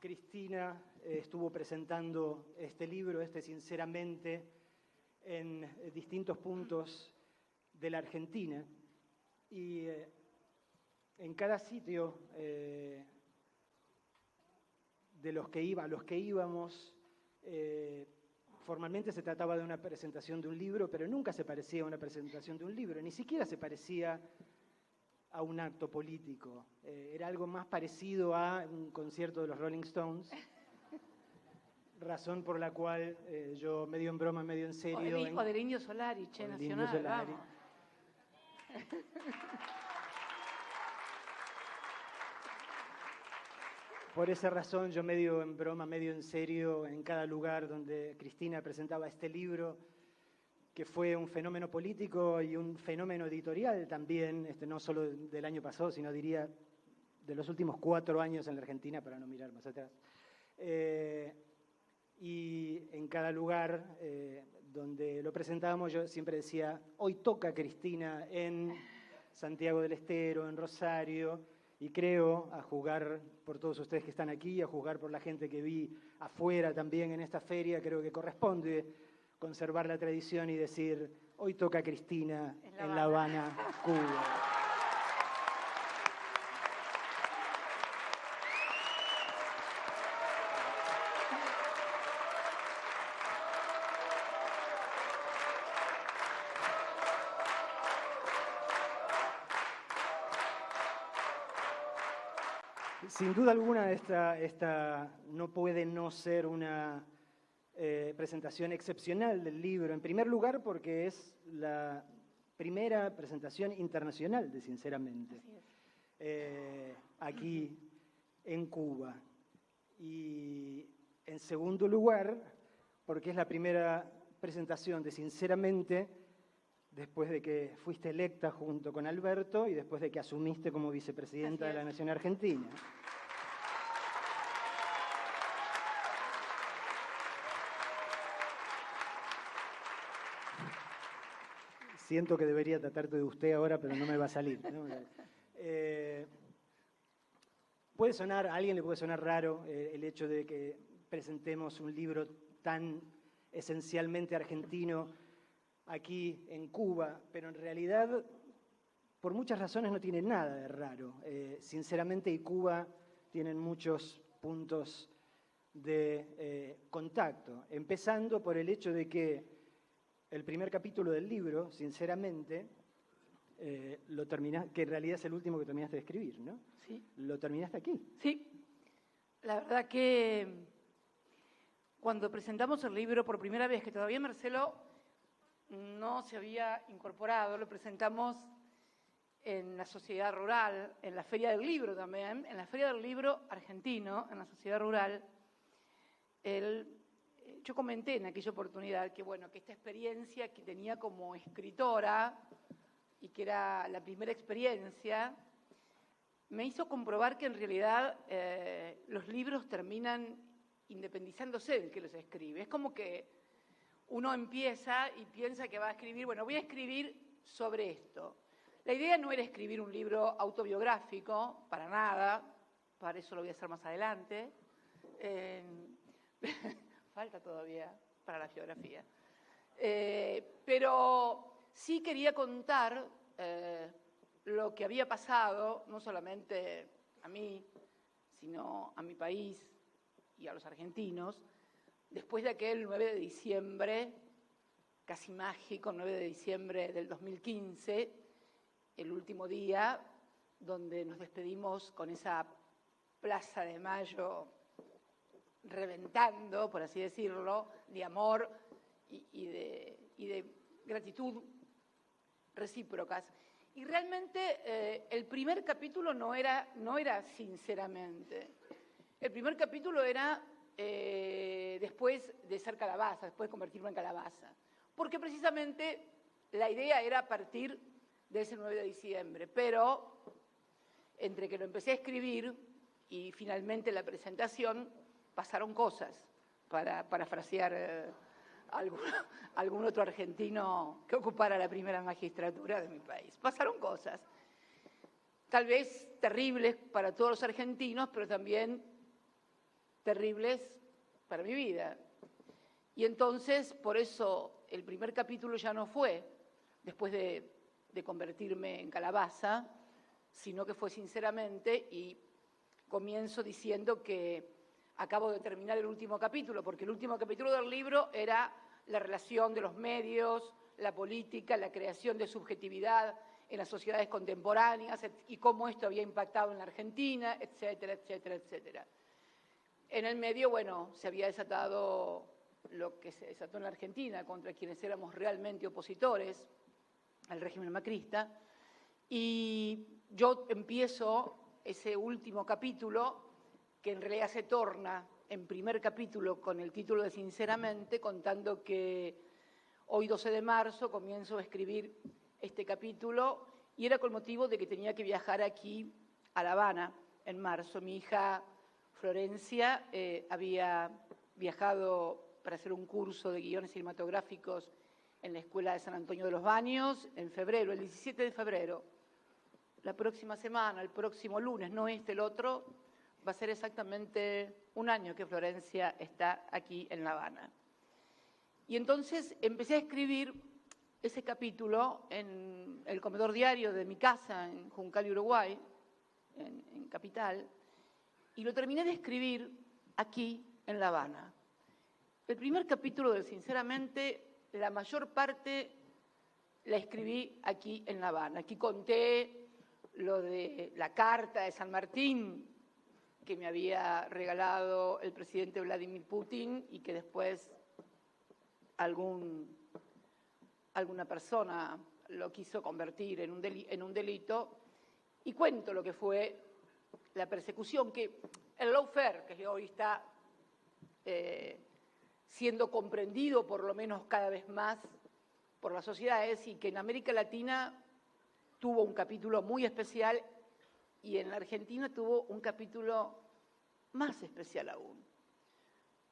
Cristina estuvo presentando este libro, Sinceramente, en distintos puntos de la Argentina. Y en cada sitio a los que íbamos, formalmente se trataba de una presentación de un libro, pero nunca se parecía a una presentación de un libro, ni siquiera se parecía a un acto político. Era algo más parecido a un concierto de los Rolling Stones, razón por la cual yo, medio en broma, medio en serio... O del Indio Solari, Che Nacional, Solari. Vamos. Por esa razón, yo medio en broma, medio en serio, en cada lugar donde Cristina presentaba este libro, que fue un fenómeno político y un fenómeno editorial también, no solo del año pasado, sino diría de los últimos 4 años en la Argentina, para no mirar más atrás. Y en cada lugar donde lo presentábamos, yo siempre decía, hoy toca Cristina en Santiago del Estero, en Rosario, y creo, a juzgar por todos ustedes que están aquí, a juzgar por la gente que vi afuera también en esta feria, creo que corresponde conservar la tradición y decir, hoy toca Cristina en La Habana, Cuba. Sin duda alguna, esta no puede no ser una presentación excepcional del libro. En primer lugar, porque es la primera presentación internacional de Sinceramente, aquí en Cuba. Y en segundo lugar, porque es la primera presentación de Sinceramente después de que fuiste electa junto con Alberto y después de que asumiste como vicepresidenta de la Nación Argentina. Siento que debería tratarte de usted ahora, pero no me va a salir, ¿no? Puede sonar, a alguien le puede sonar raro el hecho de que presentemos un libro tan esencialmente argentino aquí en Cuba, pero en realidad, por muchas razones, no tiene nada de raro. Sinceramente, y Cuba tienen muchos puntos de contacto, empezando por el hecho de que el primer capítulo del libro, Sinceramente, que en realidad es el último que terminaste de escribir, ¿no? Sí. ¿Lo terminaste aquí? Sí. La verdad que cuando presentamos el libro por primera vez, que todavía Marcelo no se había incorporado, lo presentamos en la Sociedad Rural, en la Feria del Libro también, en la Feria del Libro argentino, en la Sociedad Rural. Yo comenté en aquella oportunidad que, bueno, que esta experiencia que tenía como escritora y que era la primera experiencia, me hizo comprobar que en realidad los libros terminan independizándose del que los escribe. Es como que uno empieza y piensa que va a escribir, bueno, voy a escribir sobre esto. La idea no era escribir un libro autobiográfico, para nada, para eso lo voy a hacer más adelante. Falta todavía para la geografía. Pero sí quería contar lo que había pasado, no solamente a mí, sino a mi país y a los argentinos, después de aquel 9 de diciembre, casi mágico, 9 de diciembre del 2015, el último día donde nos despedimos con esa Plaza de Mayo reventando, por así decirlo, de amor y de gratitud recíprocas. Y realmente el primer capítulo no era Sinceramente. El primer capítulo era después de ser calabaza, después de convertirme en calabaza. Porque precisamente la idea era partir de ese 9 de diciembre, pero entre que lo empecé a escribir y finalmente la presentación, pasaron cosas, para parafrasear algún otro argentino que ocupara la primera magistratura de mi país. Pasaron cosas, tal vez terribles para todos los argentinos, pero también terribles para mi vida. Y entonces, por eso, el primer capítulo ya no fue, después de convertirme en calabaza, sino que fue sinceramente, y comienzo diciendo que acabo de terminar el último capítulo, porque el último capítulo del libro era la relación de los medios, la política, la creación de subjetividad en las sociedades contemporáneas y cómo esto había impactado en la Argentina, etcétera, etcétera, etcétera. En el medio, bueno, se había desatado lo que se desató en la Argentina contra quienes éramos realmente opositores al régimen macrista, y yo empiezo ese último capítulo, que en realidad se torna en primer capítulo con el título de Sinceramente, contando que hoy 12 de marzo comienzo a escribir este capítulo, y era con motivo de que tenía que viajar aquí a La Habana en marzo. Mi hija Florencia había viajado para hacer un curso de guiones cinematográficos en la Escuela de San Antonio de los Baños en febrero, el 17 de febrero. La próxima semana, el próximo lunes, no este, el otro, va a ser exactamente un año que Florencia está aquí en La Habana. Y entonces empecé a escribir ese capítulo en el comedor diario de mi casa en Juncal, Uruguay, en Capital, y lo terminé de escribir aquí en La Habana. El primer capítulo del Sinceramente, la mayor parte la escribí aquí en La Habana. Aquí conté lo de la carta de San Martín que me había regalado el presidente Vladimir Putin y que después alguna persona lo quiso convertir en un delito, y cuento lo que fue la persecución, que el lawfare, que hoy está siendo comprendido por lo menos cada vez más por las sociedades, y que en América Latina tuvo un capítulo muy especial y en la Argentina tuvo un capítulo más especial aún.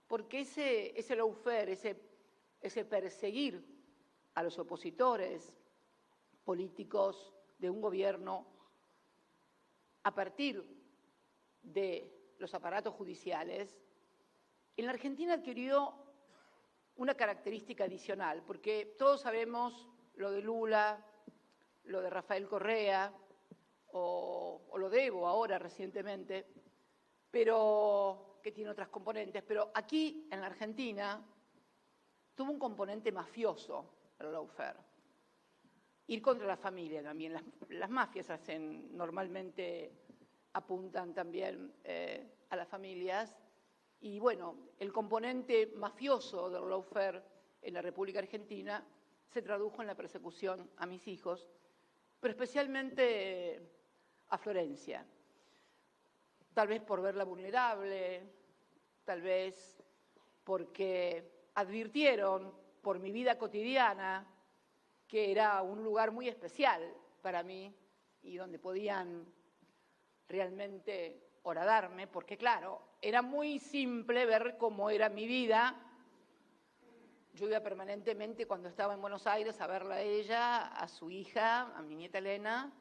Porque ese lawfare, ese perseguir a los opositores políticos de un gobierno a partir de los aparatos judiciales, en la Argentina adquirió una característica adicional, porque todos sabemos lo de Lula, lo de Rafael Correa, o lo de Evo ahora recientemente, pero que tiene otras componentes. Pero aquí, en la Argentina, tuvo un componente mafioso el lawfare. Ir contra la familia también. Las mafias normalmente apuntan también a las familias. Y bueno, el componente mafioso del lawfare en la República Argentina se tradujo en la persecución a mis hijos, pero especialmente a Florencia. Tal vez por verla vulnerable, tal vez porque advirtieron por mi vida cotidiana que era un lugar muy especial para mí y donde podían realmente horadarme, porque claro, era muy simple ver cómo era mi vida. Yo iba permanentemente, cuando estaba en Buenos Aires, a verla a ella, a su hija, a mi nieta Elena,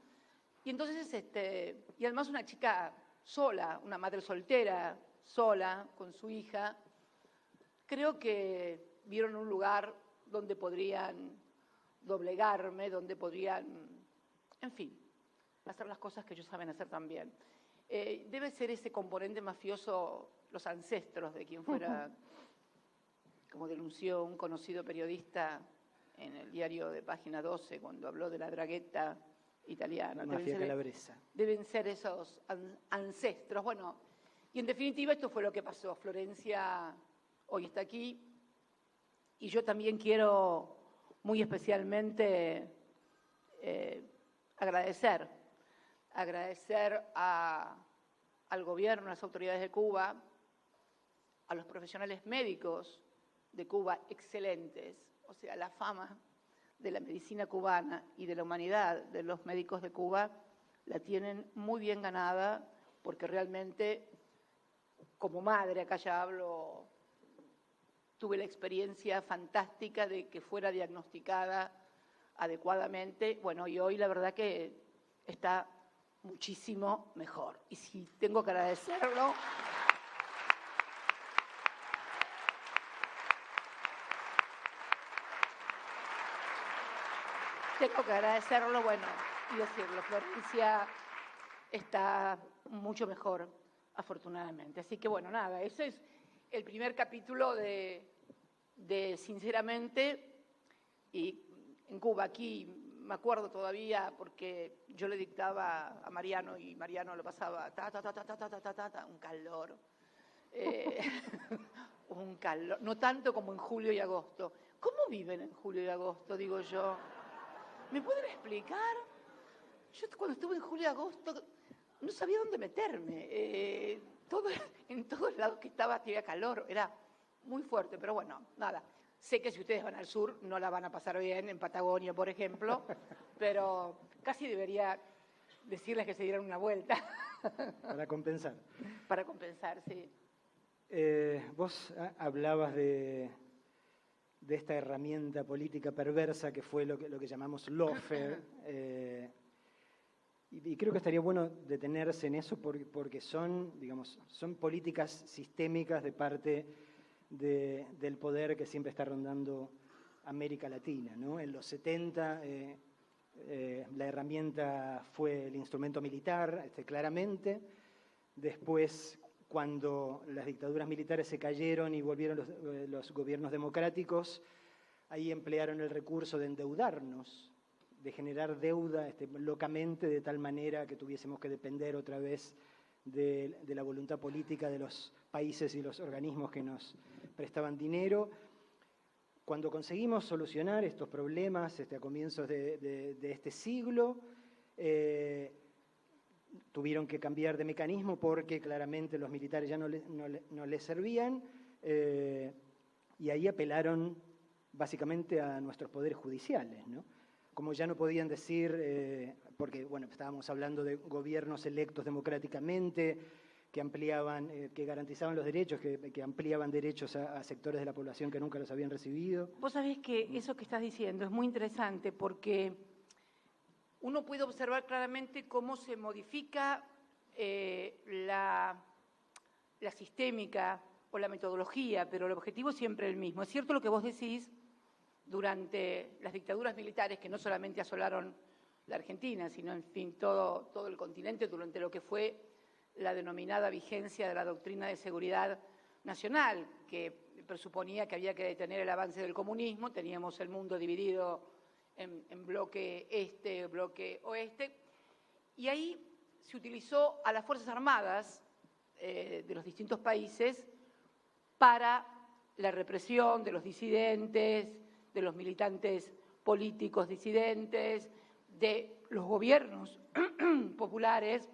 y entonces, y además una chica sola, una madre soltera, sola, con su hija. Creo que vieron un lugar donde podrían doblegarme, donde podrían, en fin, hacer las cosas que ellos saben hacer también. Debe ser ese componente mafioso, los ancestros de quien fuera, como denunció un conocido periodista en el diario de Página 12, cuando habló de la dragueta italiana. Mafia calabresa. Deben ser esos ancestros. Bueno, y en definitiva esto fue lo que pasó. Florencia hoy está aquí, y yo también quiero muy especialmente agradecer al gobierno, a las autoridades de Cuba, a los profesionales médicos de Cuba, excelentes. O sea, la fama de la medicina cubana y de la humanidad de los médicos de Cuba la tienen muy bien ganada, porque realmente, como madre, acá ya hablo tuve la experiencia fantástica de que fuera diagnosticada adecuadamente. Bueno, y hoy la verdad que está muchísimo mejor. Y si tengo que agradecerlo... Tengo que agradecerlo, bueno, y decirlo, Florencia está mucho mejor, afortunadamente. Así que, bueno, nada, ese es el primer capítulo de Sinceramente, y en Cuba. Aquí me acuerdo todavía porque yo le dictaba a Mariano y Mariano lo pasaba, un calor. Un calor, no tanto como en julio y agosto. ¿Cómo viven en julio y agosto, digo yo? ¿Me pueden explicar? Yo cuando estuve en julio y agosto no sabía dónde meterme. En todos lados que estaba había calor, era muy fuerte, pero bueno, nada. Sé que si ustedes van al sur no la van a pasar bien, en Patagonia, por ejemplo, pero casi debería decirles que se dieran una vuelta. Para compensar. Para compensar, sí. Vos hablabas de esta herramienta política perversa que fue lo que llamamos lawfare, y creo que estaría bueno detenerse en eso porque son políticas sistémicas de parte del poder que siempre está rondando América Latina, ¿no? En los 70 la herramienta fue el instrumento militar, claramente. Después, cuando las dictaduras militares se cayeron y volvieron los gobiernos democráticos, ahí emplearon el recurso de endeudarnos, de generar deuda locamente, de tal manera que tuviésemos que depender otra vez de la voluntad política de los países y los organismos que nos prestaban dinero. Cuando conseguimos solucionar estos problemas a comienzos de este siglo, tuvieron que cambiar de mecanismo porque claramente los militares ya no les servían, y ahí apelaron básicamente a nuestros poderes judiciales, ¿no? Como ya no podían decir, porque bueno, estábamos hablando de gobiernos electos democráticamente, que ampliaban, que garantizaban los derechos, que ampliaban derechos a sectores de la población que nunca los habían recibido. Vos sabés que eso que estás diciendo es muy interesante porque uno puede observar claramente cómo se modifica la sistémica o la metodología, pero el objetivo es siempre el mismo. Es cierto lo que vos decís, durante las dictaduras militares que no solamente asolaron la Argentina, sino, en fin, todo el continente, durante lo que fue la denominada vigencia de la doctrina de seguridad nacional, que presuponía que había que detener el avance del comunismo. Teníamos el mundo dividido en bloque este, bloque oeste, y ahí se utilizó a las Fuerzas Armadas de los distintos países para la represión de los disidentes, de los militantes políticos disidentes, de los gobiernos populares.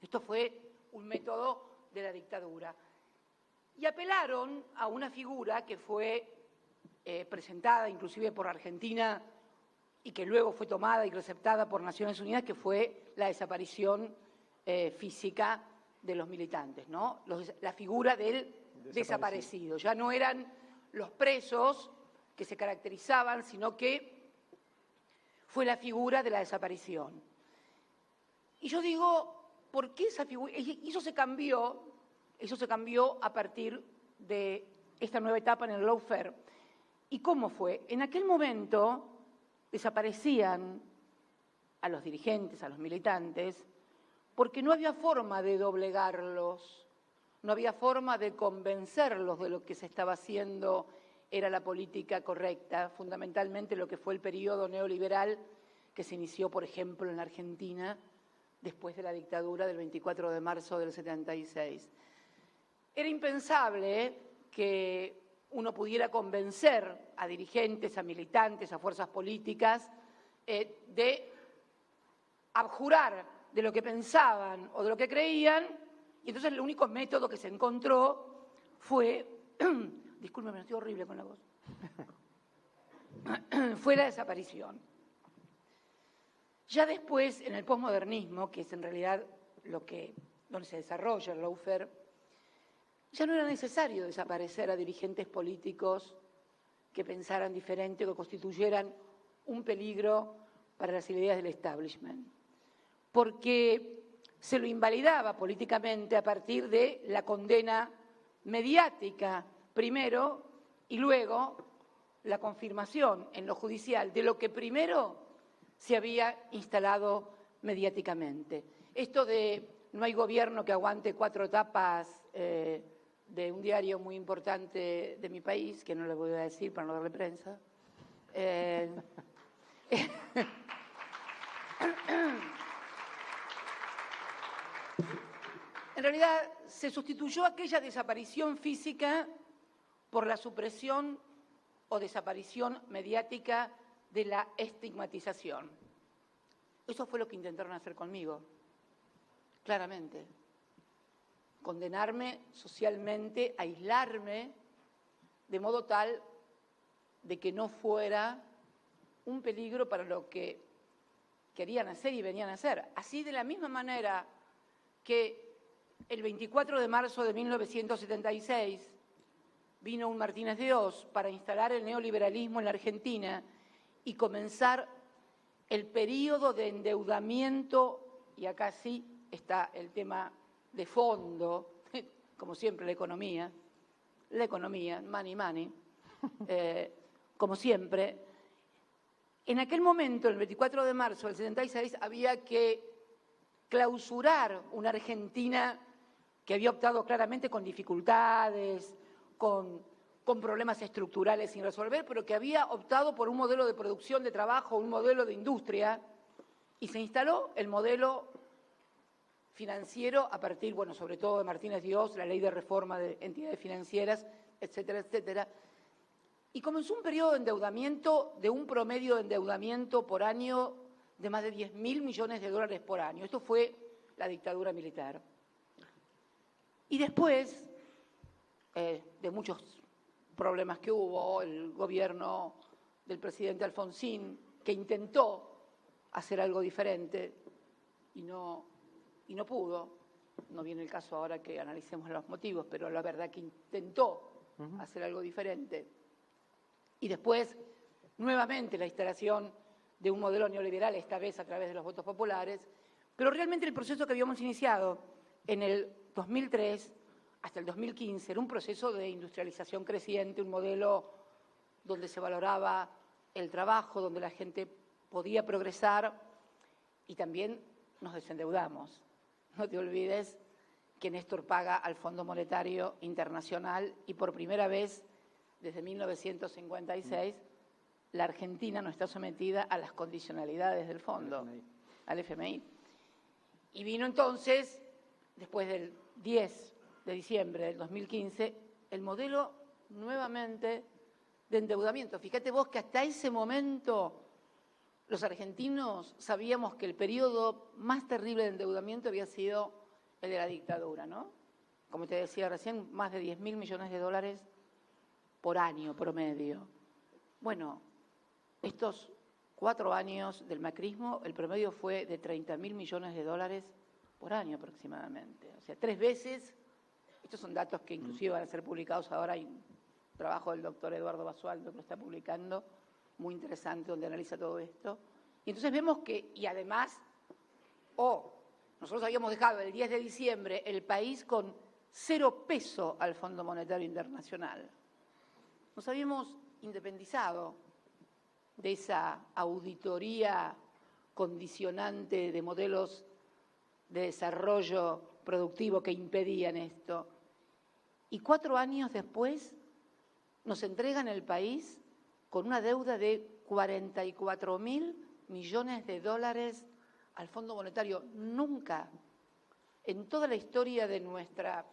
Esto fue un método de la dictadura. Y apelaron a una figura que fue presentada inclusive por Argentina y que luego fue tomada y receptada por Naciones Unidas, que fue la desaparición física de los militantes, ¿no? La figura del desaparecido. Ya no eran los presos que se caracterizaban, sino que fue la figura de la desaparición. Y yo digo, ¿por qué esa figura? Y eso se cambió a partir de esta nueva etapa en el lawfare. ¿Y cómo fue? En aquel momento desaparecían a los dirigentes, a los militantes, porque no había forma de doblegarlos, no había forma de convencerlos de lo que se estaba haciendo era la política correcta, fundamentalmente lo que fue el periodo neoliberal que se inició, por ejemplo, en la Argentina después de la dictadura del 24 de marzo del 76. Era impensable que uno pudiera convencer a dirigentes, a militantes, a fuerzas políticas de abjurar de lo que pensaban o de lo que creían, y entonces el único método que se encontró fue, discúlpeme, estoy horrible con la voz, fue la desaparición. Ya después, en el posmodernismo, que es en realidad donde se desarrolla el lawfare, ya no era necesario desaparecer a dirigentes políticos que pensaran diferente o que constituyeran un peligro para las ideas del establishment, porque se lo invalidaba políticamente a partir de la condena mediática primero y luego la confirmación en lo judicial de lo que primero se había instalado mediáticamente. Esto de no hay gobierno que aguante 4 tapas de un diario muy importante de mi país, que no le voy a decir para no darle prensa. En realidad se sustituyó aquella desaparición física por la supresión o desaparición mediática de la estigmatización. Eso fue lo que intentaron hacer conmigo, claramente. Condenarme socialmente, aislarme, de modo tal de que no fuera un peligro para lo que querían hacer y venían a hacer. Así, de la misma manera que el 24 de marzo de 1976 vino un Martínez de Oz para instalar el neoliberalismo en la Argentina y comenzar el periodo de endeudamiento, y acá sí está el tema de fondo, como siempre la economía, money, como siempre. En aquel momento, el 24 de marzo del 76, había que clausurar una Argentina que había optado claramente con dificultades, con problemas estructurales sin resolver, pero que había optado por un modelo de producción de trabajo, un modelo de industria, y se instaló el modelo financiero a partir, bueno, sobre todo de Martínez de Oz, la ley de reforma de entidades financieras, etcétera, etcétera. Y comenzó un periodo de endeudamiento, de un promedio de endeudamiento por año de más de 10.000 millones de dólares por año. Esto fue la dictadura militar. Y después de muchos problemas que hubo, el gobierno del presidente Alfonsín, que intentó hacer algo diferente y no pudo. No viene el caso ahora que analicemos los motivos, pero la verdad que intentó hacer algo diferente. Y después, nuevamente, la instalación de un modelo neoliberal, esta vez a través de los votos populares, pero realmente el proceso que habíamos iniciado en el 2003 hasta el 2015 era un proceso de industrialización creciente, un modelo donde se valoraba el trabajo, donde la gente podía progresar y también nos desendeudamos. No te olvides que Néstor paga al Fondo Monetario Internacional y por primera vez desde 1956 la Argentina no está sometida a las condicionalidades del fondo, al FMI. Y vino entonces, después del 10 de diciembre del 2015, el modelo nuevamente de endeudamiento. Fíjate vos que hasta ese momento los argentinos sabíamos que el periodo más terrible de endeudamiento había sido el de la dictadura, ¿no? Como te decía recién, más de 10.000 millones de dólares por año promedio. Bueno, estos 4 años del macrismo, el promedio fue de 30.000 millones de dólares por año aproximadamente. O sea, 3 veces, estos son datos que inclusive van a ser publicados ahora, hay un trabajo del doctor Eduardo Basualdo que lo está publicando, muy interesante, donde analiza todo esto. Y entonces vemos que, y además, nosotros habíamos dejado el 10 de diciembre el país con 0 peso al Fondo Monetario Internacional. Nos habíamos independizado de esa auditoría condicionante de modelos de desarrollo productivo que impedían esto. Y 4 años después nos entregan el país con una deuda de 44.000 millones de dólares al Fondo Monetario. Nunca en toda la historia de nuestra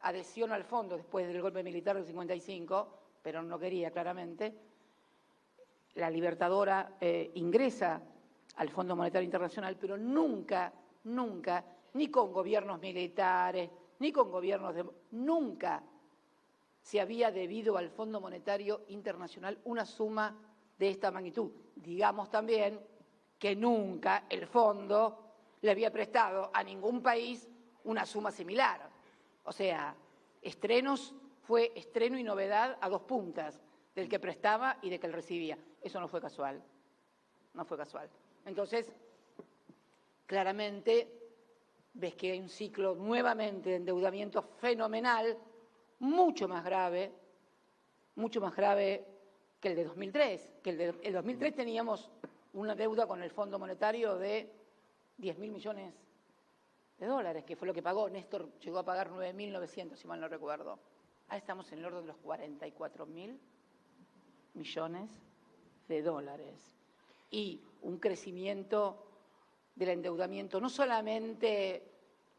adhesión al fondo, después del golpe militar del 55, pero no quería claramente, la Libertadora ingresa al Fondo Monetario Internacional, pero nunca, ni con gobiernos militares, ni con gobiernos nunca se había debido al Fondo Monetario Internacional una suma de esta magnitud. Digamos también que nunca el fondo le había prestado a ningún país una suma similar. O sea, estrenos, fue estreno y novedad a 2 puntas, del que prestaba y del que recibía. Eso no fue casual, no fue casual. Entonces, claramente, ves que hay un ciclo nuevamente de endeudamiento fenomenal, mucho más grave que el de 2003. Que el 2003 teníamos una deuda con el Fondo Monetario de 10.000 millones de dólares, que fue lo que pagó. Néstor llegó a pagar 9.900, si mal no recuerdo. Ahora estamos en el orden de los 44.000 millones de dólares. Y un crecimiento del endeudamiento, no solamente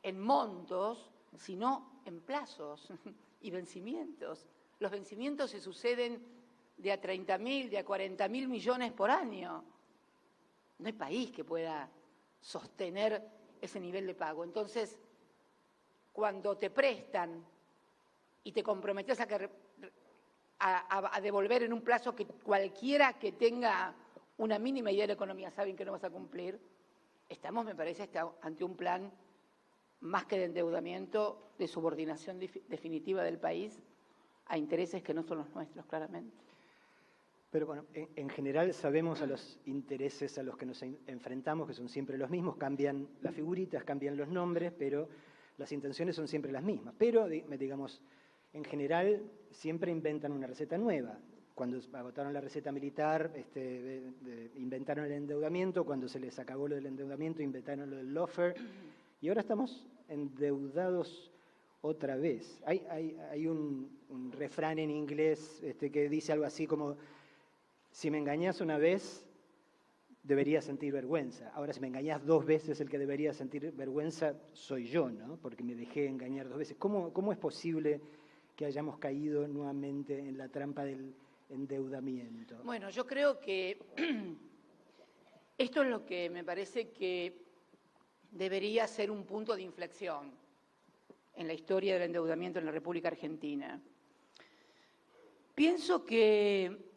en montos, sino en plazos y vencimientos. Los vencimientos se suceden de a 30.000, de a 40.000 millones por año. No hay país que pueda sostener ese nivel de pago. Entonces, cuando te prestan y te comprometes a devolver en un plazo que cualquiera que tenga una mínima idea de la economía saben que no vas a cumplir, estamos, me parece, ante un plan más que de endeudamiento, de subordinación definitiva del país a intereses que no son los nuestros, claramente. Pero bueno, en general sabemos a los intereses a los que nos enfrentamos, que son siempre los mismos, cambian las figuritas, cambian los nombres, pero las intenciones son siempre las mismas. Pero, digamos, en general siempre inventan una receta nueva. Cuando agotaron la receta militar, inventaron el endeudamiento. Cuando se les acabó lo del endeudamiento, inventaron lo del lawfare. Y ahora estamos endeudados otra vez. Hay un refrán en inglés que dice algo así como: si me engañás una vez, deberías sentir vergüenza. Ahora, si me engañás 2 veces, el que debería sentir vergüenza soy yo, ¿no? Porque me dejé engañar 2 veces. ¿Cómo es posible que hayamos caído nuevamente en la trampa del endeudamiento? Bueno, yo creo que esto es lo que me parece que debería ser un punto de inflexión en la historia del endeudamiento en la República Argentina. Pienso que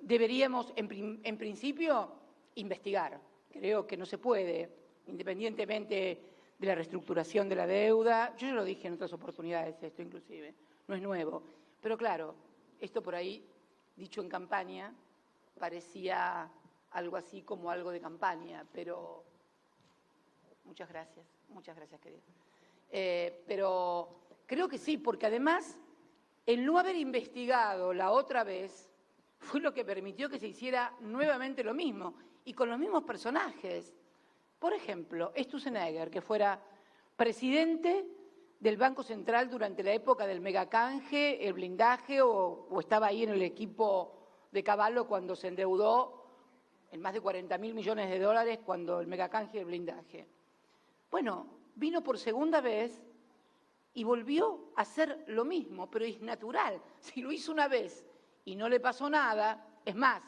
deberíamos, en principio, investigar. Creo que no se puede, independientemente de la reestructuración de la deuda. Yo ya lo dije en otras oportunidades, esto inclusive, no es nuevo. Pero claro, esto por ahí, dicho en campaña, parecía algo así como algo de campaña, pero muchas gracias, querido. Pero creo que sí, porque además el no haber investigado la otra vez fue lo que permitió que se hiciera nuevamente lo mismo y con los mismos personajes. Por ejemplo, Sturzenegger, que fuera presidente del Banco Central durante la época del megacanje, el blindaje, o estaba ahí en el equipo de Cavallo cuando se endeudó en más de 40.000 millones de dólares cuando el megacanje y el blindaje. Bueno, vino por segunda vez y volvió a hacer lo mismo, pero es natural. Si lo hizo una vez y no le pasó nada, es más,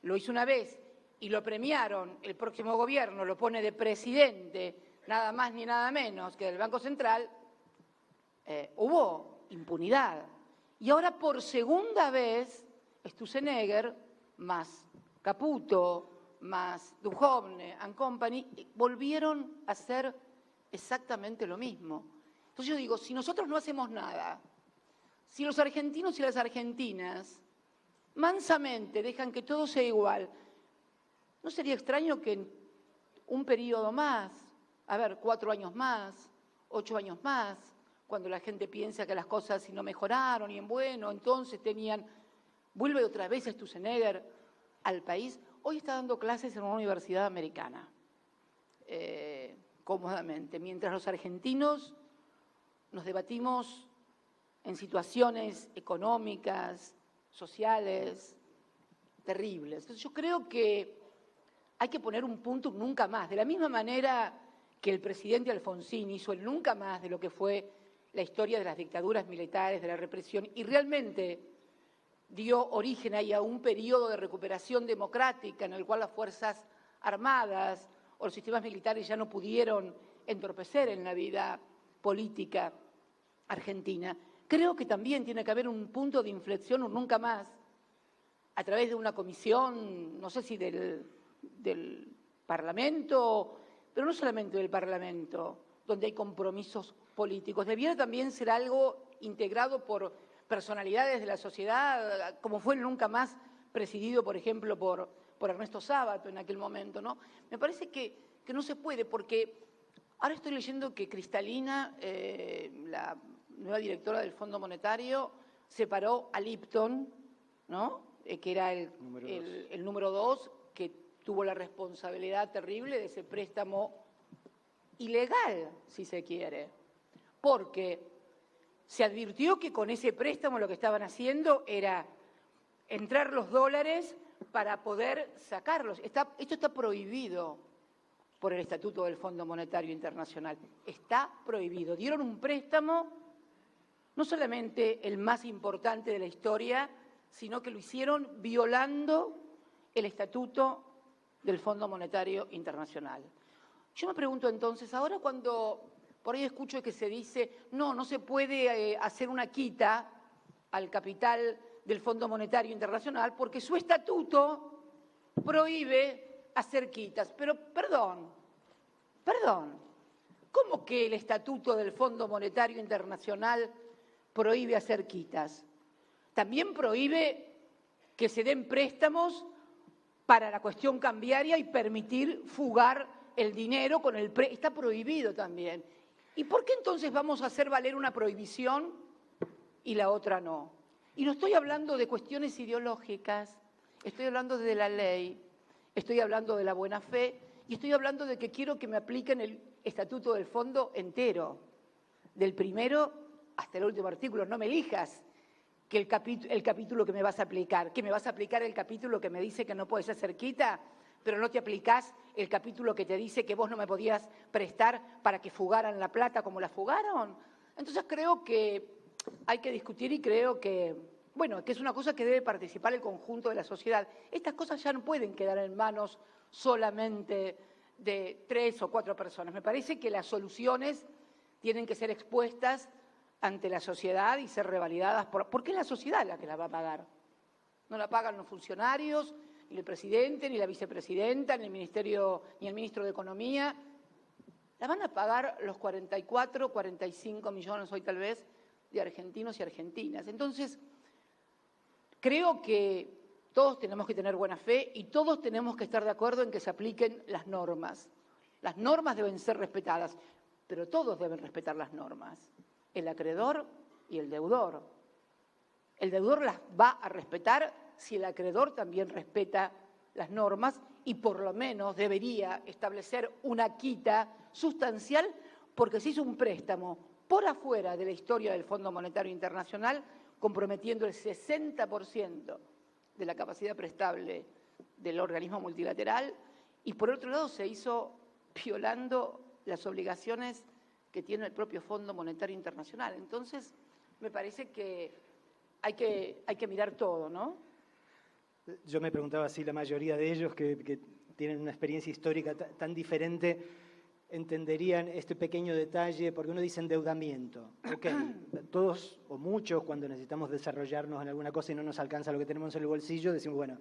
lo hizo una vez y lo premiaron, el próximo gobierno lo pone de presidente, nada más ni nada menos que del Banco Central, hubo impunidad. Y ahora por segunda vez, Sturzenegger, más Caputo, más Duhovne and Company, volvieron a hacer exactamente lo mismo. Entonces yo digo, si nosotros no hacemos nada, si los argentinos y las argentinas mansamente dejan que todo sea igual, ¿no sería extraño que en un periodo más, 4 años más, 8 años más, cuando la gente piensa que las cosas si no mejoraron y en bueno, entonces vuelve otra vez Sturzenegger al país? Hoy está dando clases en una universidad americana, cómodamente, mientras los argentinos nos debatimos en situaciones económicas, sociales, terribles. Entonces yo creo que hay que poner un punto nunca más. De la misma manera que el presidente Alfonsín hizo el nunca más de lo que fue la historia de las dictaduras militares, de la represión, y realmente dio origen ahí a un periodo de recuperación democrática en el cual las Fuerzas Armadas o los sistemas militares ya no pudieron entorpecer en la vida política argentina. Creo que también tiene que haber un punto de inflexión, un nunca más, a través de una comisión, no sé si del Parlamento, pero no solamente del Parlamento, donde hay compromisos políticos. Debiera también ser algo integrado por personalidades de la sociedad, como fue Nunca Más, presidido, por ejemplo, por Ernesto Sábato en aquel momento, ¿no? Me parece que no se puede, porque ahora estoy leyendo que Cristalina, la nueva directora del Fondo Monetario, separó a Lipton, ¿no? Que era el número 2, que tuvo la responsabilidad terrible de ese préstamo ilegal, si se quiere, porque se advirtió que con ese préstamo lo que estaban haciendo era entrar los dólares para poder sacarlos. Esto está prohibido por el Estatuto del Fondo Monetario Internacional. Está prohibido. Dieron un préstamo, no solamente el más importante de la historia, sino que lo hicieron violando el Estatuto del Fondo Monetario Internacional. Yo me pregunto entonces, ahora cuando por ahí escucho que se dice, no se puede hacer una quita al capital del Fondo Monetario Internacional porque su estatuto prohíbe hacer quitas. Pero, perdón, ¿cómo que el estatuto del Fondo Monetario Internacional prohíbe hacer quitas? También prohíbe que se den préstamos para la cuestión cambiaria y permitir fugar el dinero con el está prohibido también. ¿Y por qué entonces vamos a hacer valer una prohibición y la otra no? Y no estoy hablando de cuestiones ideológicas, estoy hablando de la ley, estoy hablando de la buena fe y estoy hablando de que quiero que me apliquen el estatuto del fondo entero, del primero hasta el último artículo. No me elijas que el capítulo que me vas a aplicar, que me vas a aplicar el capítulo que me dice que no puedes hacer quita, pero no te aplicás el capítulo que te dice que vos no me podías prestar para que fugaran la plata como la fugaron. Entonces creo que hay que discutir y creo que, bueno, que es una cosa que debe participar el conjunto de la sociedad. Estas cosas ya no pueden quedar en manos solamente de 3 o 4 personas. Me parece que las soluciones tienen que ser expuestas ante la sociedad y ser revalidadas porque es la sociedad la que la va a pagar. No la pagan los funcionarios, ni el presidente, ni la vicepresidenta, ni el ministerio, ni el ministro de Economía. La van a pagar los 44, 45 millones hoy tal vez de argentinos y argentinas. Entonces, creo que todos tenemos que tener buena fe y todos tenemos que estar de acuerdo en que se apliquen las normas. Las normas deben ser respetadas, pero todos deben respetar las normas. El acreedor y el deudor. El deudor las va a respetar si el acreedor también respeta las normas y por lo menos debería establecer una quita sustancial porque se hizo un préstamo por afuera de la historia del Fondo Monetario Internacional comprometiendo el 60% de la capacidad prestable del organismo multilateral y por otro lado se hizo violando las obligaciones que tiene el propio Fondo Monetario Internacional. Entonces, me parece que hay que mirar todo, ¿no? Yo me preguntaba si la mayoría de ellos que tienen una experiencia histórica tan diferente entenderían este pequeño detalle, porque uno dice endeudamiento. Ok, todos o muchos cuando necesitamos desarrollarnos en alguna cosa y no nos alcanza lo que tenemos en el bolsillo, decimos, bueno,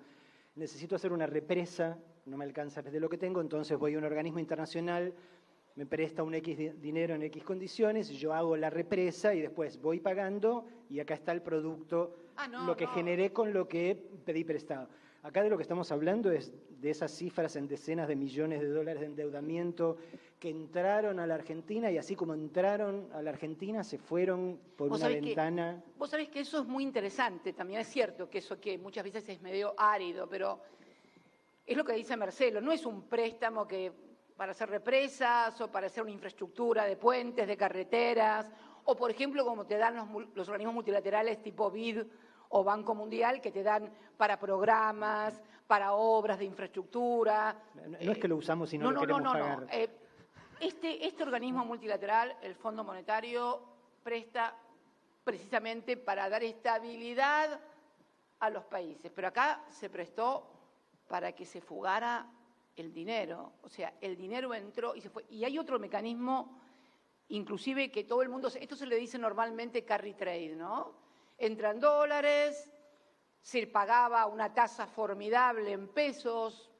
necesito hacer una represa, no me alcanza de lo que tengo, entonces voy a un organismo internacional, me presta un X dinero en X condiciones, yo hago la represa y después voy pagando y acá está el producto, lo que generé con lo que pedí prestado. Acá de lo que estamos hablando es de esas cifras en decenas de millones de dólares de endeudamiento que entraron a la Argentina y así como entraron a la Argentina se fueron por una ventana. Vos sabés que eso es muy interesante, también es cierto que eso que muchas veces es medio árido, pero es lo que dice Marcelo, no es un préstamo que para hacer represas o para hacer una infraestructura de puentes, de carreteras, o por ejemplo como te dan los organismos multilaterales tipo BID o Banco Mundial que te dan para programas, para obras de infraestructura. No es que lo usamos y no lo queremos pagar. No. Este organismo multilateral, el Fondo Monetario, presta precisamente para dar estabilidad a los países, pero acá se prestó para que se fugara el dinero, o sea, el dinero entró y se fue. Y hay otro mecanismo, inclusive que todo el mundo, esto se le dice normalmente carry trade, ¿no? Entran dólares, se pagaba una tasa formidable en pesos,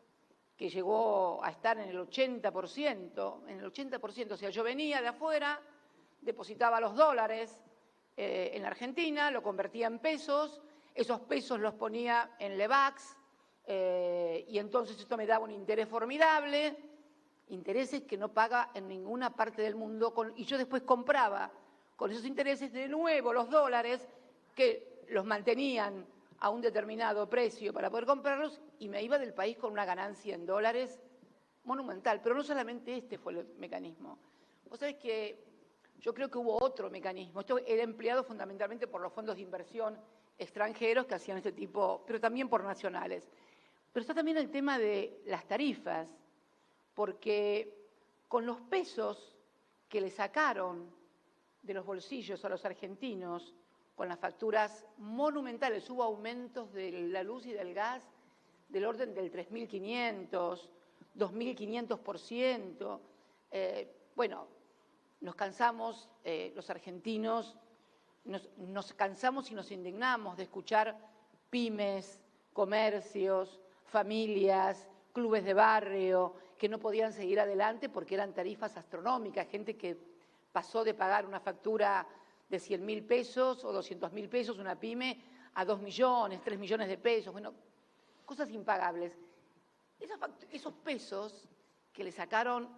que llegó a estar en el 80%, o sea, yo venía de afuera, depositaba los dólares en la Argentina, lo convertía en pesos, esos pesos los ponía en Levax, y entonces esto me daba un interés formidable, intereses que no paga en ninguna parte del mundo, y yo después compraba con esos intereses de nuevo los dólares, que los mantenían a un determinado precio para poder comprarlos, y me iba del país con una ganancia en dólares monumental. Pero no solamente este fue el mecanismo. Vos sabés que yo creo que hubo otro mecanismo. Esto era empleado fundamentalmente por los fondos de inversión extranjeros que hacían este tipo, pero también por nacionales. Pero está también el tema de las tarifas, porque con los pesos que le sacaron de los bolsillos a los argentinos, con las facturas monumentales, hubo aumentos de la luz y del gas del orden del 3.500, 2.500%. Bueno, nos cansamos, los argentinos, nos cansamos y nos indignamos de escuchar pymes, comercios, familias, clubes de barrio, que no podían seguir adelante porque eran tarifas astronómicas, gente que pasó de pagar una factura de 100.000 pesos o 200.000 pesos, una pyme, a 2 millones, 3 millones de pesos, bueno, cosas impagables. Esos pesos que le sacaron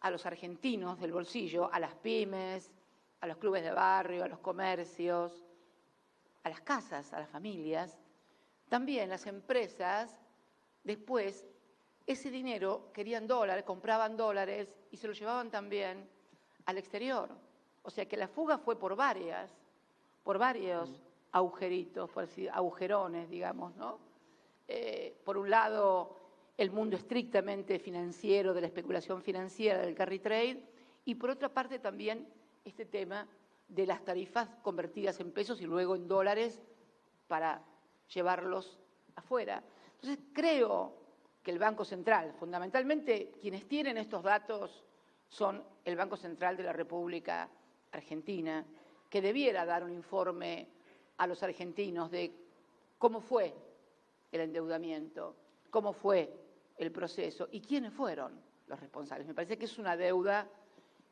a los argentinos del bolsillo, a las pymes, a los clubes de barrio, a los comercios, a las casas, a las familias, también las empresas, después, ese dinero querían dólares, compraban dólares y se lo llevaban también al exterior. O sea que la fuga fue por varios agujeritos, por decir, agujerones, digamos, ¿no? Por un lado, el mundo estrictamente financiero, de la especulación financiera, del carry trade, y por otra parte también este tema de las tarifas convertidas en pesos y luego en dólares para llevarlos afuera. Entonces, creo que el Banco Central, fundamentalmente quienes tienen estos datos son el Banco Central de la República Argentina, que debiera dar un informe a los argentinos de cómo fue el endeudamiento, cómo fue el proceso y quiénes fueron los responsables. Me parece que es una deuda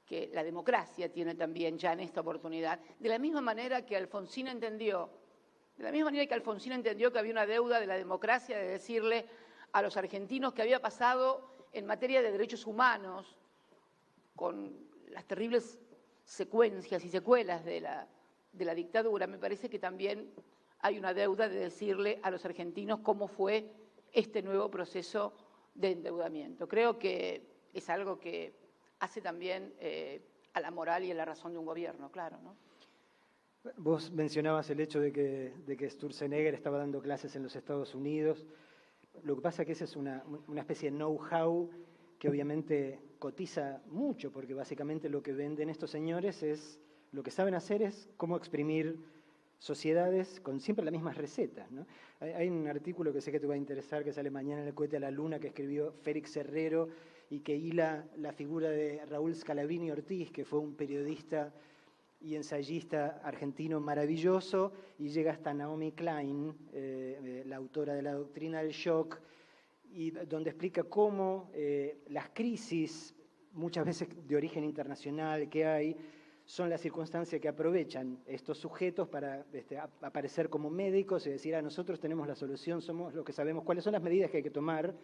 que la democracia tiene también ya en esta oportunidad. De la misma manera que Alfonsín entendió que había una deuda de la democracia de decirle a los argentinos que había pasado en materia de derechos humanos, con las terribles secuencias y secuelas de la dictadura, me parece que también hay una deuda de decirle a los argentinos cómo fue este nuevo proceso de endeudamiento. Creo que es algo que hace también a la moral y a la razón de un gobierno, claro, ¿no? Vos mencionabas el hecho de que Sturzenegger estaba dando clases en los Estados Unidos. Lo que pasa es que esa es una especie de know-how que obviamente cotiza mucho, porque básicamente lo que venden estos señores lo que saben hacer es cómo exprimir sociedades con siempre las mismas recetas, ¿no? Hay un artículo que sé que te va a interesar, que sale mañana en El cohete a la luna, que escribió Félix Herrero y que hila la figura de Raúl Scalabrini Ortiz, que fue un periodista y ensayista argentino maravilloso, y llega hasta Naomi Klein, la autora de La doctrina del shock, y donde explica cómo las crisis, muchas veces de origen internacional que hay, son las circunstancias que aprovechan estos sujetos para aparecer como médicos y decir, nosotros tenemos la solución, somos los que sabemos cuáles son las medidas que hay que tomar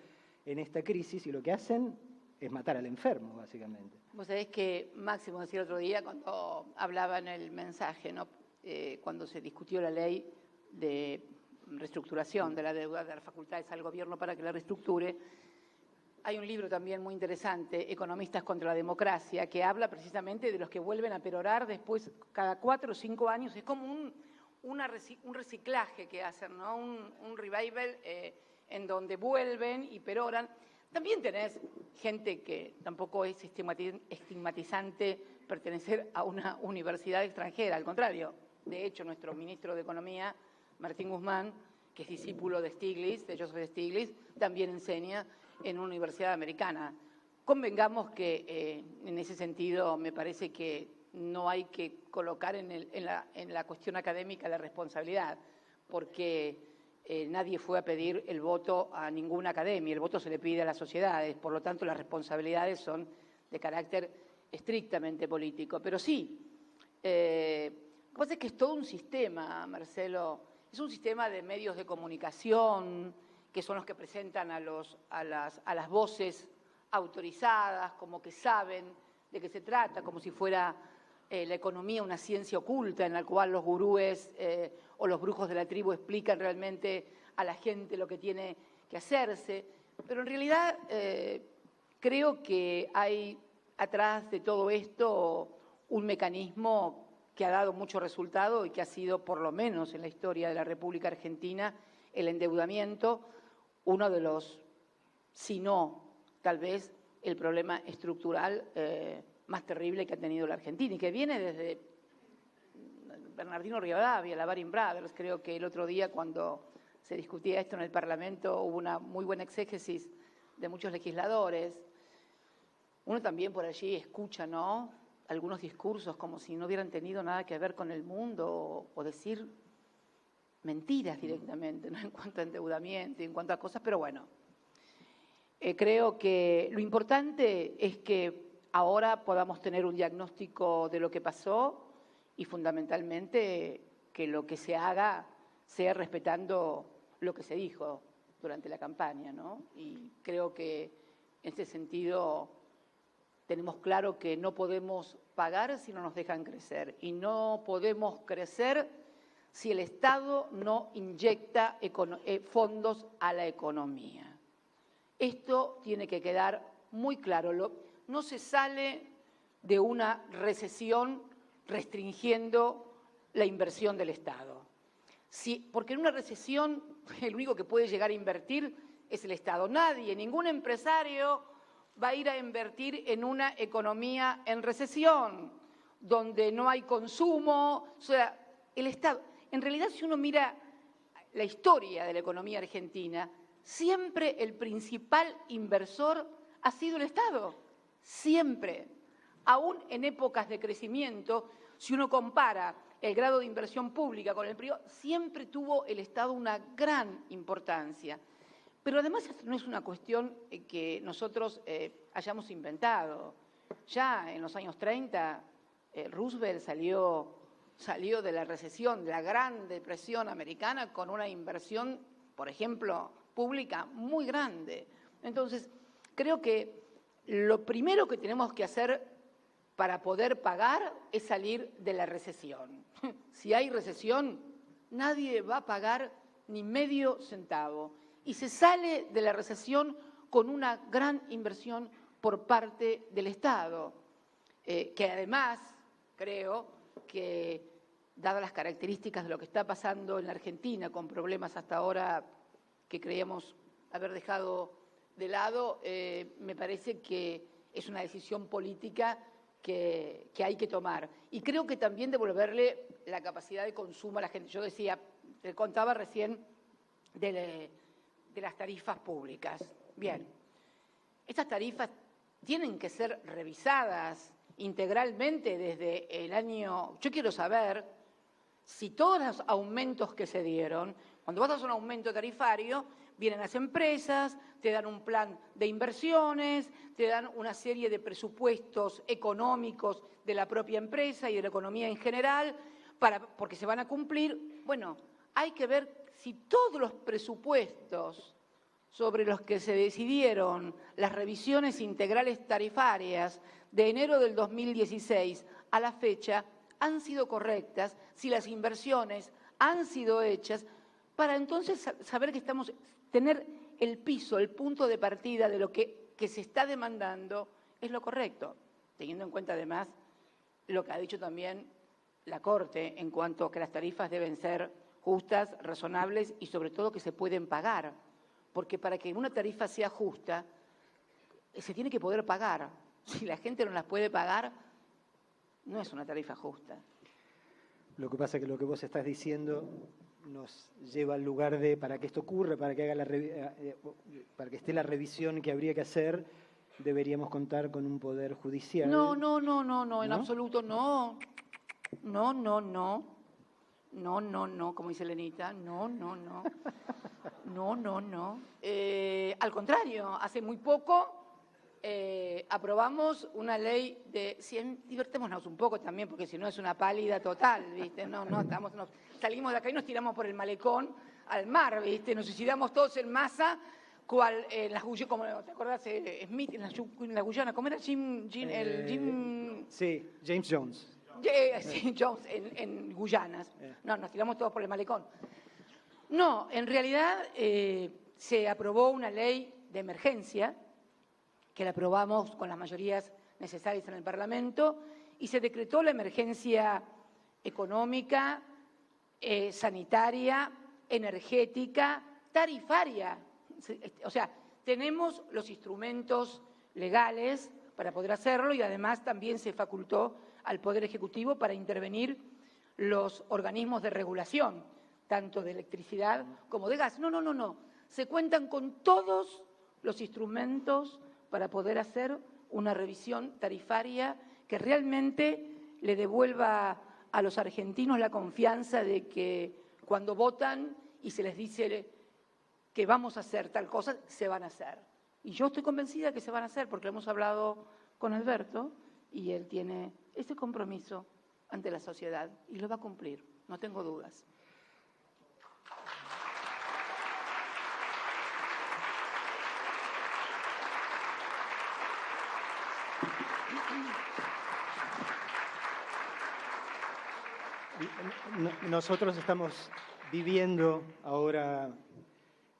en esta crisis, y lo que hacen es matar al enfermo, básicamente. Vos sabés que Máximo decía el otro día cuando hablaba en el mensaje, ¿no? Cuando se discutió la ley de reestructuración de la deuda, de dar facultades al gobierno para que la reestructure. Hay un libro también muy interesante, Economistas contra la Democracia, que habla precisamente de los que vuelven a perorar después, cada 4 o 5 años. Es como un reciclaje que hacen, ¿no? Un revival en donde vuelven y peroran. También tenés gente que tampoco es estigmatizante pertenecer a una universidad extranjera, al contrario. De hecho, nuestro ministro de Economía, Martín Guzmán, que es discípulo de Stiglitz, de Joseph Stiglitz, también enseña en una universidad americana. Convengamos que en ese sentido me parece que no hay que colocar en la cuestión académica la responsabilidad, porque nadie fue a pedir el voto a ninguna academia, el voto se le pide a las sociedades, por lo tanto las responsabilidades son de carácter estrictamente político. Pero sí, Lo que pasa es que es todo un sistema, Marcelo. Es un sistema de medios de comunicación que son los que presentan a las voces autorizadas, como que saben de qué se trata, como si fuera la economía una ciencia oculta en la cual los gurúes o los brujos de la tribu explican realmente a la gente lo que tiene que hacerse. Pero en realidad creo que hay atrás de todo esto un mecanismo que ha dado mucho resultado y que ha sido, por lo menos en la historia de la República Argentina, el endeudamiento, uno de los, si no, tal vez, el problema estructural más terrible que ha tenido la Argentina y que viene desde Bernardino Rivadavia, la Baring Brothers. Creo que el otro día cuando se discutía esto en el Parlamento hubo una muy buena exégesis de muchos legisladores. Uno también por allí escucha, ¿no?, algunos discursos como si no hubieran tenido nada que ver con el mundo o decir mentiras directamente, ¿no?, en cuanto a endeudamiento y en cuanto a cosas, pero bueno. Creo que lo importante es que ahora podamos tener un diagnóstico de lo que pasó y fundamentalmente que lo que se haga sea respetando lo que se dijo durante la campaña, ¿no? Y creo que en ese sentido tenemos claro que no podemos pagar si no nos dejan crecer y no podemos crecer si el Estado no inyecta fondos a la economía. Esto tiene que quedar muy claro. No se sale de una recesión restringiendo la inversión del Estado. Porque en una recesión el único que puede llegar a invertir es el Estado. Nadie, ningún empresario va a ir a invertir en una economía en recesión, donde no hay consumo. O sea, el Estado. En realidad, si uno mira la historia de la economía argentina, siempre el principal inversor ha sido el Estado. Siempre. Aún en épocas de crecimiento, si uno compara el grado de inversión pública con el privado, siempre tuvo el Estado una gran importancia. Pero además no es una cuestión que nosotros hayamos inventado. Ya en los años 30, Roosevelt salió de la recesión, de la Gran Depresión americana, con una inversión, por ejemplo, pública muy grande. Entonces, creo que lo primero que tenemos que hacer para poder pagar es salir de la recesión. Si hay recesión, nadie va a pagar ni medio centavo. Y se sale de la recesión con una gran inversión por parte del Estado, que además creo que, dadas las características de lo que está pasando en la Argentina, con problemas hasta ahora que creíamos haber dejado de lado, me parece que es una decisión política que hay que tomar. Y creo que también devolverle la capacidad de consumo a la gente. Yo decía, te contaba recién de las tarifas públicas. Bien, estas tarifas tienen que ser revisadas integralmente desde el año. Yo quiero saber si todos los aumentos que se dieron, cuando vas a hacer un aumento tarifario, vienen las empresas, te dan un plan de inversiones, te dan una serie de presupuestos económicos de la propia empresa y de la economía en general, porque se van a cumplir. Bueno, hay que ver si todos los presupuestos sobre los que se decidieron las revisiones integrales tarifarias de enero del 2016 a la fecha han sido correctas, si las inversiones han sido hechas, para entonces saber que tener el piso, el punto de partida de lo que se está demandando es lo correcto, teniendo en cuenta además lo que ha dicho también la Corte en cuanto a que las tarifas deben ser justas, razonables y sobre todo que se pueden pagar, porque para que una tarifa sea justa se tiene que poder pagar. Si la gente no las puede pagar, no es una tarifa justa. Lo que pasa es que lo que vos estás diciendo nos lleva al lugar de, para que esto ocurra, para que esté la revisión que habría que hacer, deberíamos contar con un poder judicial. No, en absoluto no. No, como dice Lenita, no. Al contrario, hace muy poco aprobamos una ley de... divertémonos un poco también, porque si no es una pálida total, ¿viste? Salimos de acá y nos tiramos por el malecón al mar, ¿viste? Nos suicidamos todos en masa, cual en las Guyanas, como te acordás, Smith, en la Guyana, ¿cómo era Jim? Sí, James Jones. Sí, Jones, en Guyanas. No, nos tiramos todos por el malecón. No, en realidad se aprobó una ley de emergencia, que la aprobamos con las mayorías necesarias en el Parlamento, y se decretó la emergencia económica, sanitaria, energética, tarifaria. O sea, tenemos los instrumentos legales para poder hacerlo y además también se facultó al Poder Ejecutivo para intervenir los organismos de regulación, tanto de electricidad como de gas. No. Se cuentan con todos los instrumentos para poder hacer una revisión tarifaria que realmente le devuelva a los argentinos la confianza de que cuando votan y se les dice que vamos a hacer tal cosa, se van a hacer. Y yo estoy convencida que se van a hacer porque hemos hablado con Alberto y él tiene ese compromiso ante la sociedad y lo va a cumplir, no tengo dudas. Nosotros estamos viviendo ahora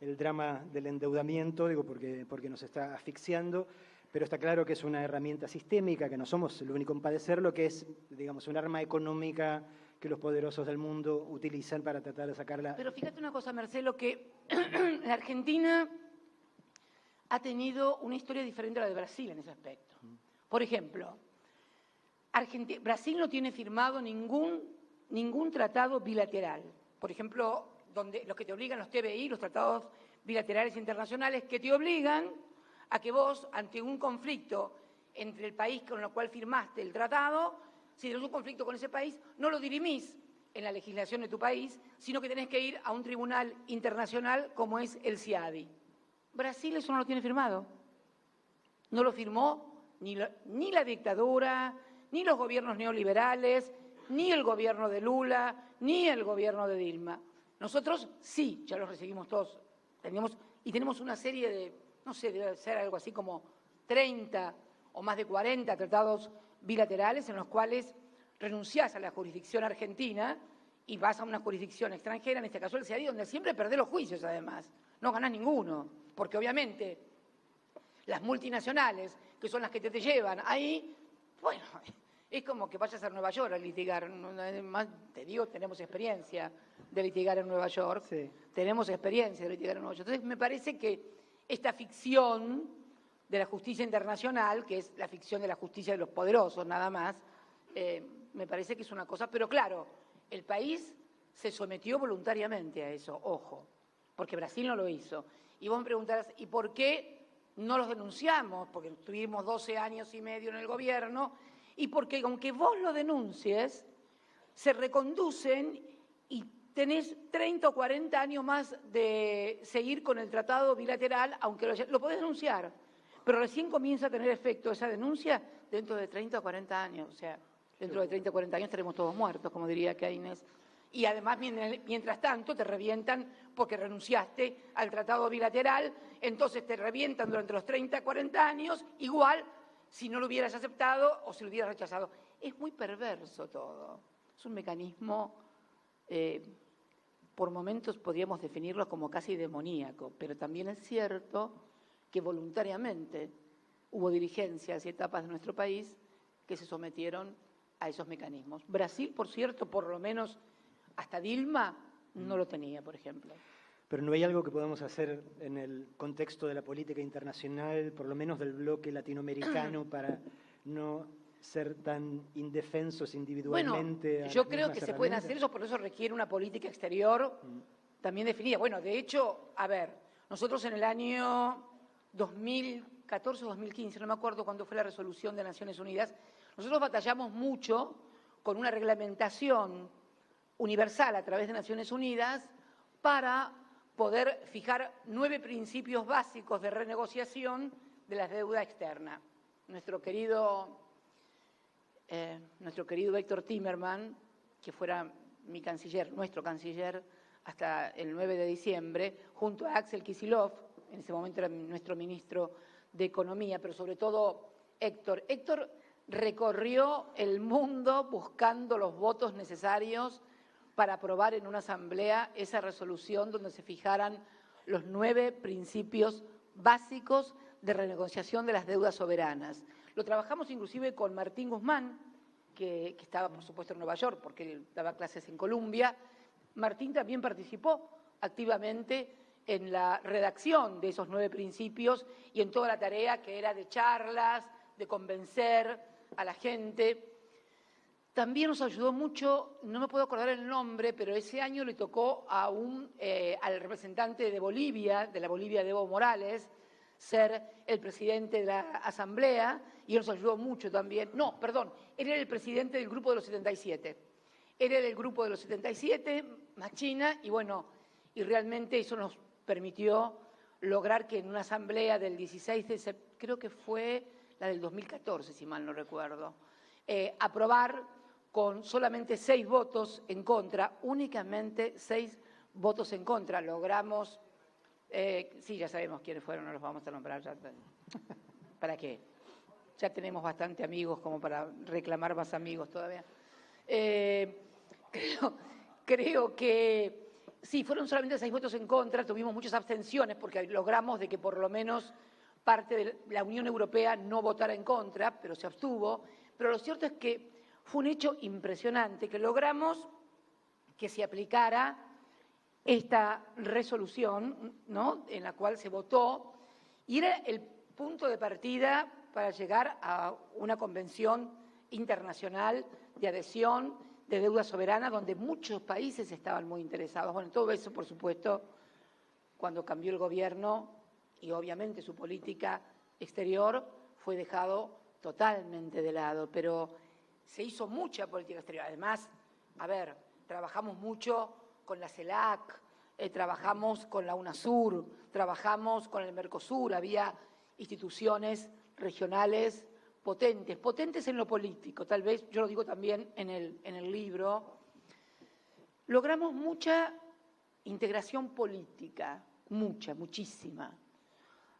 el drama del endeudamiento, digo, porque nos está asfixiando, pero está claro que es una herramienta sistémica, que no somos el único en padecerlo, que es, digamos, un arma económica que los poderosos del mundo utilizan para tratar de sacarla. Pero fíjate una cosa, Marcelo, que la Argentina ha tenido una historia diferente a la de Brasil en ese aspecto. Por ejemplo, Brasil no tiene firmado ningún tratado bilateral. Por ejemplo, donde los que te obligan los TBI, los tratados bilaterales internacionales, que te obligan a que vos, ante un conflicto entre el país con el cual firmaste el tratado, si tenés un conflicto con ese país, no lo dirimís en la legislación de tu país, sino que tenés que ir a un tribunal internacional como es el CIADI. Brasil eso no lo tiene firmado. No lo firmó ni la dictadura, ni los gobiernos neoliberales, ni el gobierno de Lula, ni el gobierno de Dilma. Nosotros sí, ya los recibimos todos. Tenemos una serie de, no sé, debe ser algo así como 30 o más de 40 tratados bilaterales en los cuales renunciás a la jurisdicción argentina y vas a una jurisdicción extranjera, en este caso el CIADI, donde siempre perdés los juicios además. No ganás ninguno, porque obviamente las multinacionales, que son las que te llevan ahí, bueno, es como que vayas a Nueva York a litigar. Además, te digo, tenemos experiencia de litigar en Nueva York. Sí. Tenemos experiencia de litigar en Nueva York. Entonces, me parece que esta ficción de la justicia internacional, que es la ficción de la justicia de los poderosos nada más, me parece que es una cosa. Pero claro, el país se sometió voluntariamente a eso, ojo, porque Brasil no lo hizo. Y vos me preguntarás, ¿y por qué no los denunciamos? Porque estuvimos 12 años y medio en el gobierno, y porque aunque vos lo denuncies, se reconducen y tenés 30 o 40 años más de seguir con el tratado bilateral, aunque lo podés denunciar, pero recién comienza a tener efecto esa denuncia dentro de 30 o 40 años. O sea, dentro de 30 o 40 años estaremos todos muertos, como diría Keynes. Y además, mientras tanto, te revientan porque renunciaste al tratado bilateral, entonces te revientan durante los 30, 40 años, igual si no lo hubieras aceptado o si lo hubieras rechazado. Es muy perverso todo. Es un mecanismo, por momentos podríamos definirlo como casi demoníaco, pero también es cierto que voluntariamente hubo dirigencias y etapas de nuestro país que se sometieron a esos mecanismos. Brasil, por cierto, por lo menos hasta Dilma no lo tenía, por ejemplo. Pero ¿no hay algo que podamos hacer en el contexto de la política internacional, por lo menos del bloque latinoamericano, para no ser tan indefensos individualmente? Bueno, yo creo que se pueden hacer eso, por eso requiere una política exterior también definida. Bueno, de hecho, a ver, nosotros en el año 2014 o 2015, no me acuerdo cuándo fue la resolución de Naciones Unidas, nosotros batallamos mucho con una reglamentación universal a través de Naciones Unidas para poder fijar 9 principios básicos de renegociación de la deuda externa. Nuestro querido Héctor Timerman, que fuera mi canciller, nuestro canciller, hasta el 9 de diciembre, junto a Axel Kicillof, en ese momento era nuestro ministro de Economía, pero sobre todo Héctor. Héctor recorrió el mundo buscando los votos necesarios para aprobar en una asamblea esa resolución donde se fijaran los 9 principios básicos de renegociación de las deudas soberanas. Lo trabajamos inclusive con Martín Guzmán, que estaba, por supuesto, en Nueva York, porque él daba clases en Columbia. Martín también participó activamente en la redacción de esos 9 principios y en toda la tarea que era de charlas, de convencer a la gente. También nos ayudó mucho, no me puedo acordar el nombre, pero ese año le tocó a al representante de Bolivia, de la Bolivia de Evo Morales, ser el presidente de la Asamblea, y él nos ayudó mucho también. No, perdón, él era el presidente del Grupo de los 77. Él era del Grupo de los 77, más China, y bueno, y realmente eso nos permitió lograr que en una asamblea del 16 de septiembre, creo que fue la del 2014, si mal no recuerdo, aprobar con solamente 6 votos en contra, únicamente 6 votos en contra. Logramos, sí, ya sabemos quiénes fueron, no los vamos a nombrar ya. ¿Para qué? Ya tenemos bastante amigos como para reclamar más amigos todavía. Creo que sí, fueron solamente 6 votos en contra, tuvimos muchas abstenciones porque logramos de que por lo menos parte de la Unión Europea no votara en contra, pero se abstuvo. Pero lo cierto es que fue un hecho impresionante que logramos que se aplicara esta resolución, ¿no?, en la cual se votó, y era el punto de partida para llegar a una convención internacional de adhesión de deuda soberana, donde muchos países estaban muy interesados. Bueno, todo eso, por supuesto, cuando cambió el gobierno y obviamente su política exterior fue dejado totalmente de lado, pero se hizo mucha política exterior. Además, a ver, trabajamos mucho con la CELAC, trabajamos con la UNASUR, trabajamos con el Mercosur, había instituciones regionales potentes en lo político, tal vez, yo lo digo también en el libro. Logramos mucha integración política, muchísima.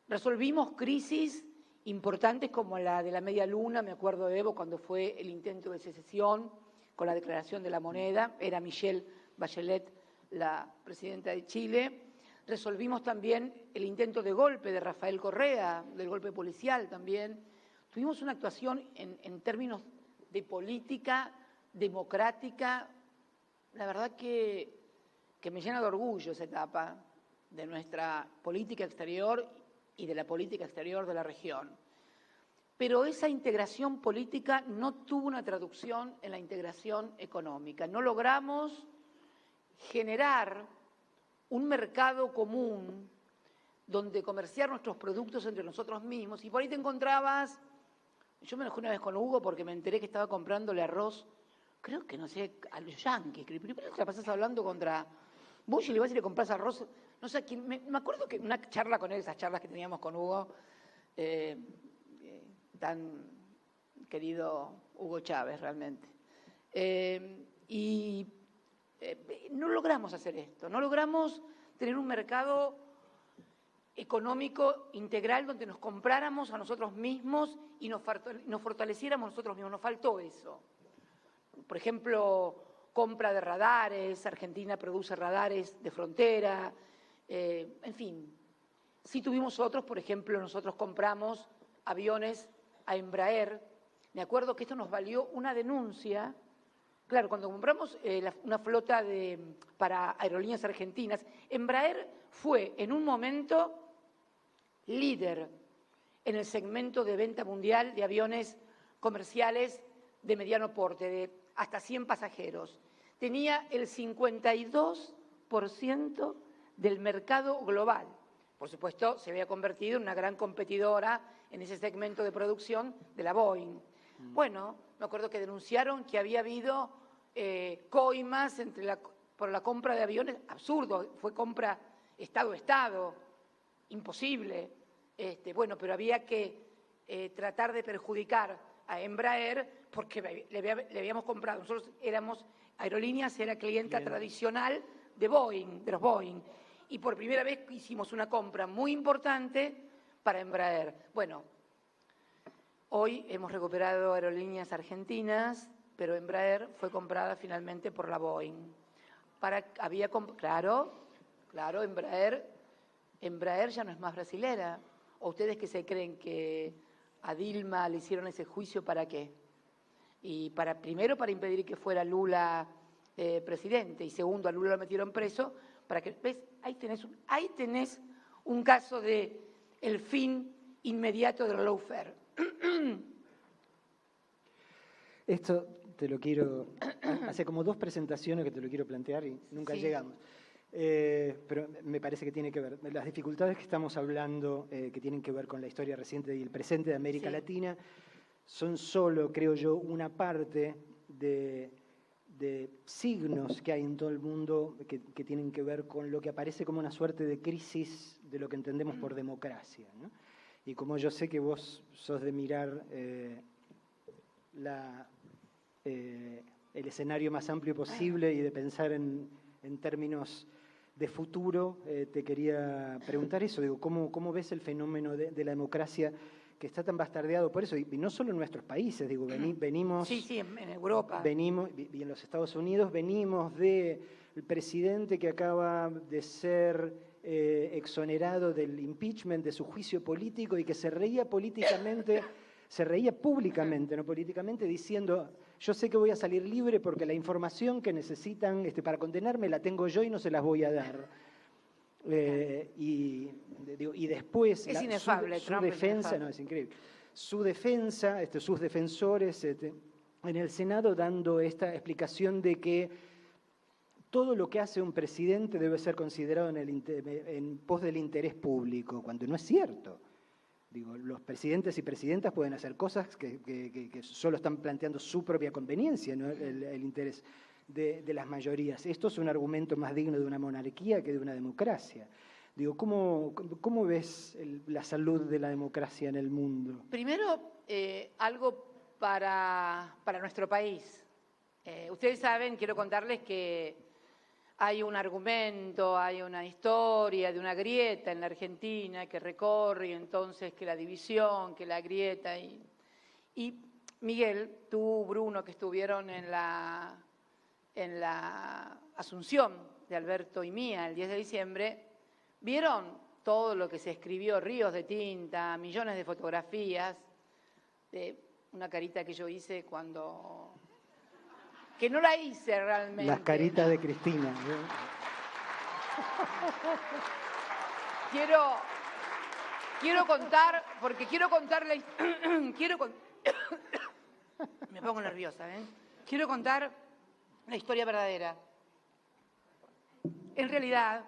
Resolvimos crisis importantes como la de la media luna, me acuerdo de Evo cuando fue el intento de secesión con la declaración de la moneda, era Michelle Bachelet la presidenta de Chile. Resolvimos también el intento de golpe de Rafael Correa, del golpe policial también. Tuvimos una actuación en términos de política democrática, la verdad que me llena de orgullo esa etapa de nuestra política exterior y de la política exterior de la región. Pero esa integración política no tuvo una traducción en la integración económica. No logramos generar un mercado común donde comerciar nuestros productos entre nosotros mismos. Y por ahí te encontrabas, yo me enojé una vez con Hugo porque me enteré que estaba comprándole arroz, creo que no sé, a los yanquis. Primero que la pasás hablando contra Bush y le vas y le compras arroz. No sé, me acuerdo que una charla con él, esas charlas que teníamos con Hugo, tan querido Hugo Chávez realmente. No logramos hacer esto, no logramos tener un mercado económico integral donde nos compráramos a nosotros mismos y nos fortaleciéramos nosotros mismos. Nos faltó eso. Por ejemplo, compra de radares, Argentina produce radares de frontera, en fin. Sí tuvimos otros, por ejemplo, nosotros compramos aviones a Embraer. Me acuerdo que esto nos valió una denuncia. Claro, cuando compramos una flota para aerolíneas argentinas, Embraer fue en un momento líder en el segmento de venta mundial de aviones comerciales de mediano porte, de hasta 100 pasajeros. Tenía el 52% del mercado global. Por supuesto, se había convertido en una gran competidora en ese segmento de producción de la Boeing. Bueno, me acuerdo que denunciaron que había habido coimas por la compra de aviones, absurdo, fue compra Estado-Estado, imposible. Bueno, pero había que tratar de perjudicar a Embraer porque le habíamos comprado. Nosotros éramos, Aerolíneas era clienta tradicional de Boeing, de los Boeing. Y por primera vez hicimos una compra muy importante para Embraer. Bueno, hoy hemos recuperado Aerolíneas Argentinas, pero Embraer fue comprada finalmente por la Boeing. Claro, Embraer ya no es más brasilera. ¿O ustedes que se creen que a Dilma le hicieron ese juicio para qué? Y primero para impedir que fuera Lula presidente, y segundo, a Lula lo metieron preso para que, ¿ves? Ahí tenés un caso de el fin inmediato del lawfare. Esto te lo quiero, hace como 2 presentaciones que te lo quiero plantear y nunca llegamos. Pero me parece que tiene que ver. Las dificultades que estamos hablando, que tienen que ver con la historia reciente y el presente de América Latina, son solo, creo yo, una parte de signos que hay en todo el mundo que tienen que ver con lo que aparece como una suerte de crisis de lo que entendemos por democracia, ¿no? Y como yo sé que vos sos de mirar el escenario más amplio posible y de pensar en términos de futuro, te quería preguntar eso. Digo, ¿cómo ves el fenómeno de la democracia que está tan bastardeado por eso? Y no solo en nuestros países, digo, venimos... Sí, en Europa. Venimos, y en los Estados Unidos, venimos del presidente que acaba de ser exonerado del impeachment, de su juicio político, y que se reía políticamente, se reía públicamente, no políticamente, diciendo: yo sé que voy a salir libre porque la información que necesitan para condenarme la tengo yo y no se las voy a dar. Y después es inefable, su defensa, no, es increíble. Su defensa, sus defensores en el Senado dando esta explicación de que todo lo que hace un presidente debe ser considerado en pos del interés público, cuando no es cierto. Digo, los presidentes y presidentas pueden hacer cosas que solo están planteando su propia conveniencia, no el interés de las mayorías. Esto es un argumento más digno de una monarquía que de una democracia. Digo, ¿cómo ves la salud de la democracia en el mundo? Primero, algo para nuestro país. Ustedes saben, quiero contarles que hay un argumento, hay una historia de una grieta en la Argentina que recorre, y entonces que la división, que la grieta. Y Miguel, tú, Bruno, que estuvieron en la asunción de Alberto y mía el 10 de diciembre, vieron todo lo que se escribió, ríos de tinta, millones de fotografías, de una carita que yo hice cuando... que no la hice realmente. Las caritas de Cristina. Quiero contar, porque quiero contarle... Me pongo nerviosa, ¿eh? Quiero contar la historia verdadera. En realidad,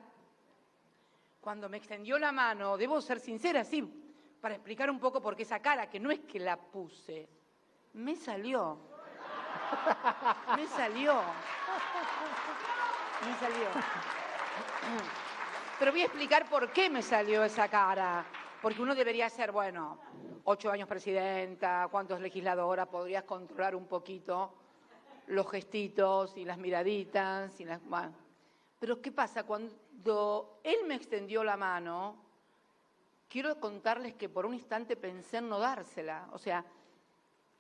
cuando me extendió la mano, debo ser sincera, sí, para explicar un poco por qué esa cara, que no es que la puse, me salió. Me salió. Pero voy a explicar por qué me salió esa cara. Porque uno debería ser, 8 años presidenta, cuántos legisladoras, podrías controlar un poquito los gestitos y las miraditas. Pero ¿qué pasa? Cuando él me extendió la mano, quiero contarles que por un instante pensé en no dársela. O sea,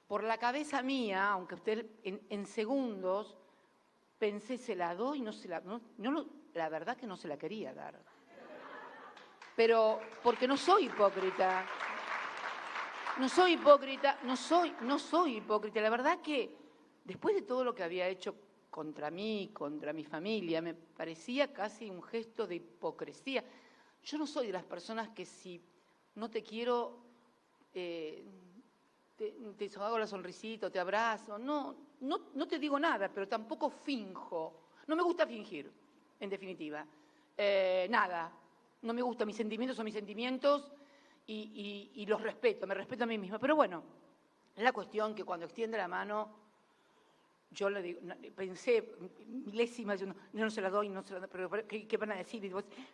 por la cabeza mía, aunque usted en segundos, pensé, ¿se la doy? La verdad que no se la quería dar. Pero porque no soy hipócrita. No soy hipócrita. La verdad que después de todo lo que había hecho contra mí, contra mi familia, me parecía casi un gesto de hipocresía. Yo no soy de las personas que si no te quiero... te hago la sonrisita, te abrazo, no te digo nada, pero tampoco finjo. No me gusta fingir, en definitiva. Nada, no me gusta, mis sentimientos son mis sentimientos y los respeto, me respeto a mí misma. Pero bueno, es la cuestión que cuando extiende la mano, yo le digo, pensé milésimas, yo no se la doy, no se la doy, pero ¿qué van a decir?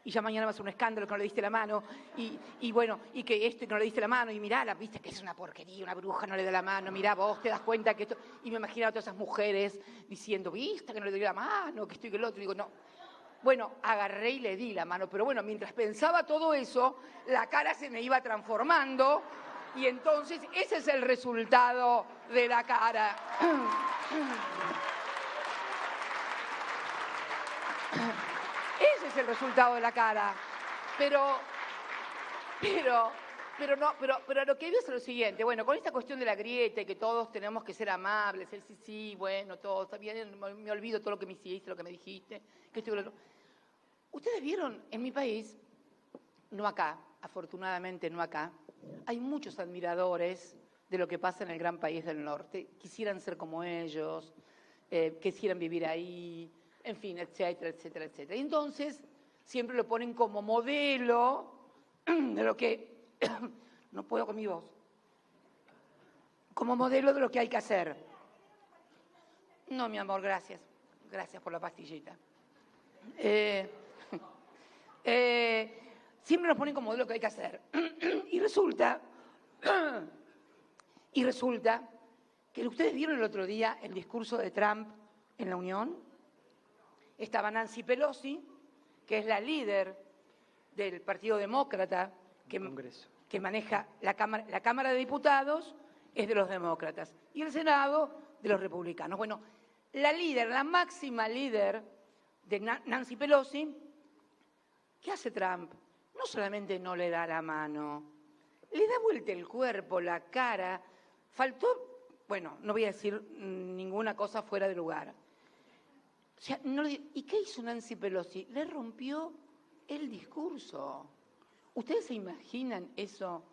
Y ya mañana va a ser un escándalo que no le diste la mano, y bueno, y que esto y que no le diste la mano, y mirá, viste que es una porquería, una bruja no le da la mano, mirá, vos te das cuenta que esto, y me imaginaba a todas esas mujeres diciendo, viste que no le doy la mano, que esto y que el otro, y digo, no. Bueno, agarré y le di la mano, pero bueno, mientras pensaba todo eso, la cara se me iba transformando, y entonces ese es el resultado de la cara. Ese es el resultado de la cara. Pero lo que veo es lo siguiente. Bueno, con esta cuestión de la grieta y que todos tenemos que ser amables, el sí, bueno, todo está bien, me olvido todo lo que me hiciste, lo que me dijiste, que esto y lo otro. Ustedes vieron en mi país, no acá, afortunadamente no acá, hay muchos admiradores de lo que pasa en el gran país del norte. Quisieran ser como ellos, quisieran vivir ahí, en fin, etcétera, etcétera, etcétera. Y entonces siempre lo ponen como modelo de lo que... no puedo con mi voz. Como modelo de lo que hay que hacer. No, mi amor, gracias. Gracias por la pastillita. Siempre nos ponen como modelo de lo que hay que hacer. Y resulta que ustedes vieron el otro día el discurso de Trump en la Unión. Estaba Nancy Pelosi, que es la líder del Partido Demócrata, que maneja la Cámara de Diputados, es de los demócratas, y el Senado de los republicanos. Bueno, la líder, la máxima líder de Nancy Pelosi, ¿qué hace Trump? No solamente no le da la mano, le da vuelta el cuerpo, la cara. Faltó, bueno, no voy a decir ninguna cosa fuera de lugar. O sea, ¿y qué hizo Nancy Pelosi? Le rompió el discurso. ¿Ustedes se imaginan eso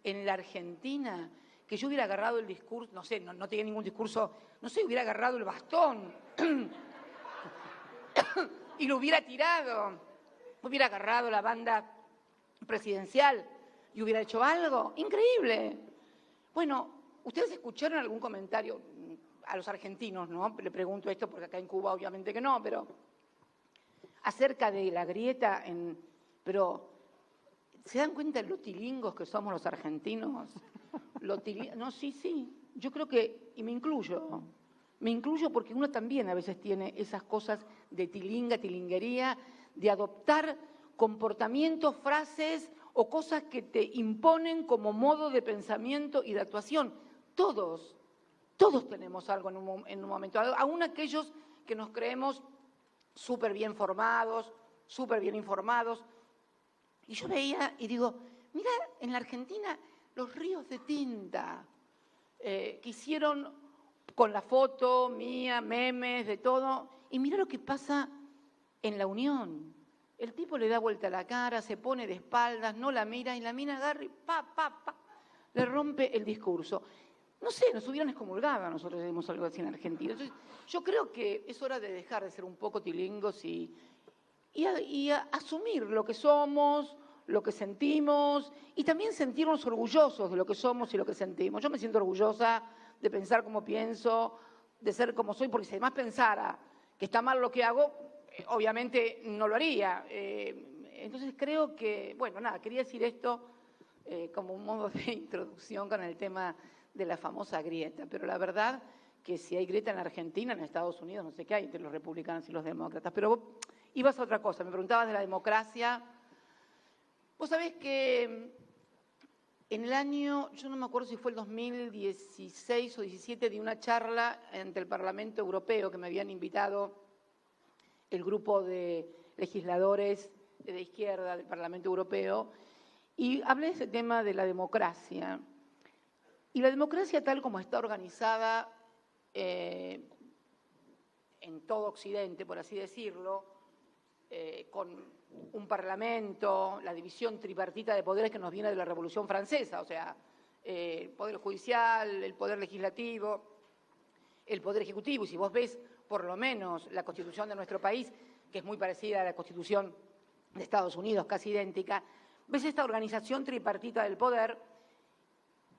en la Argentina? Que yo hubiera agarrado el discurso, no sé, no tenía ningún discurso, no sé, hubiera agarrado el bastón y lo hubiera tirado, hubiera agarrado la banda presidencial y hubiera hecho algo. Increíble. Bueno, ¿ustedes escucharon algún comentario a los argentinos, no? Le pregunto esto porque acá en Cuba obviamente que no, pero acerca de la grieta, pero ¿se dan cuenta de lo tilingos que somos los argentinos? No, sí, yo creo que, y me incluyo porque uno también a veces tiene esas cosas de tilinguería, de adoptar comportamientos, frases o cosas que te imponen como modo de pensamiento y de actuación. Todos tenemos algo en un momento, aún aquellos que nos creemos súper bien formados, súper bien informados. Y yo veía y digo, mira, en la Argentina los ríos de tinta que hicieron con la foto mía, memes, de todo, y mira lo que pasa en la Unión. El tipo le da vuelta la cara, se pone de espaldas, no la mira, y la mina agarra y le rompe el discurso. No sé, nos hubieran excomulgado a nosotros, decimos algo así en Argentina. Entonces, yo creo que es hora de dejar de ser un poco tilingos y asumir lo que somos, lo que sentimos, y también sentirnos orgullosos de lo que somos y lo que sentimos. Yo me siento orgullosa de pensar como pienso, de ser como soy, porque si además pensara que está mal lo que hago, obviamente no lo haría. Entonces creo que, bueno, nada, quería decir esto como un modo de introducción con el tema de la famosa grieta, pero la verdad que si hay grieta en la Argentina, en Estados Unidos, no sé qué hay entre los republicanos y los demócratas. Pero vos ibas a otra cosa, me preguntabas de la democracia. Vos sabés que en el año, yo no me acuerdo si fue el 2016 o 17, di una charla ante el Parlamento Europeo que me habían invitado el grupo de legisladores de izquierda del Parlamento Europeo, y hablé de ese tema de la democracia. Y la democracia tal como está organizada en todo Occidente, por así decirlo, con un parlamento, la división tripartita de poderes que nos viene de la Revolución Francesa, o sea, el poder judicial, el poder legislativo, el poder ejecutivo. Y si vos ves por lo menos la Constitución de nuestro país, que es muy parecida a la Constitución de Estados Unidos, casi idéntica, ves esta organización tripartita del poder.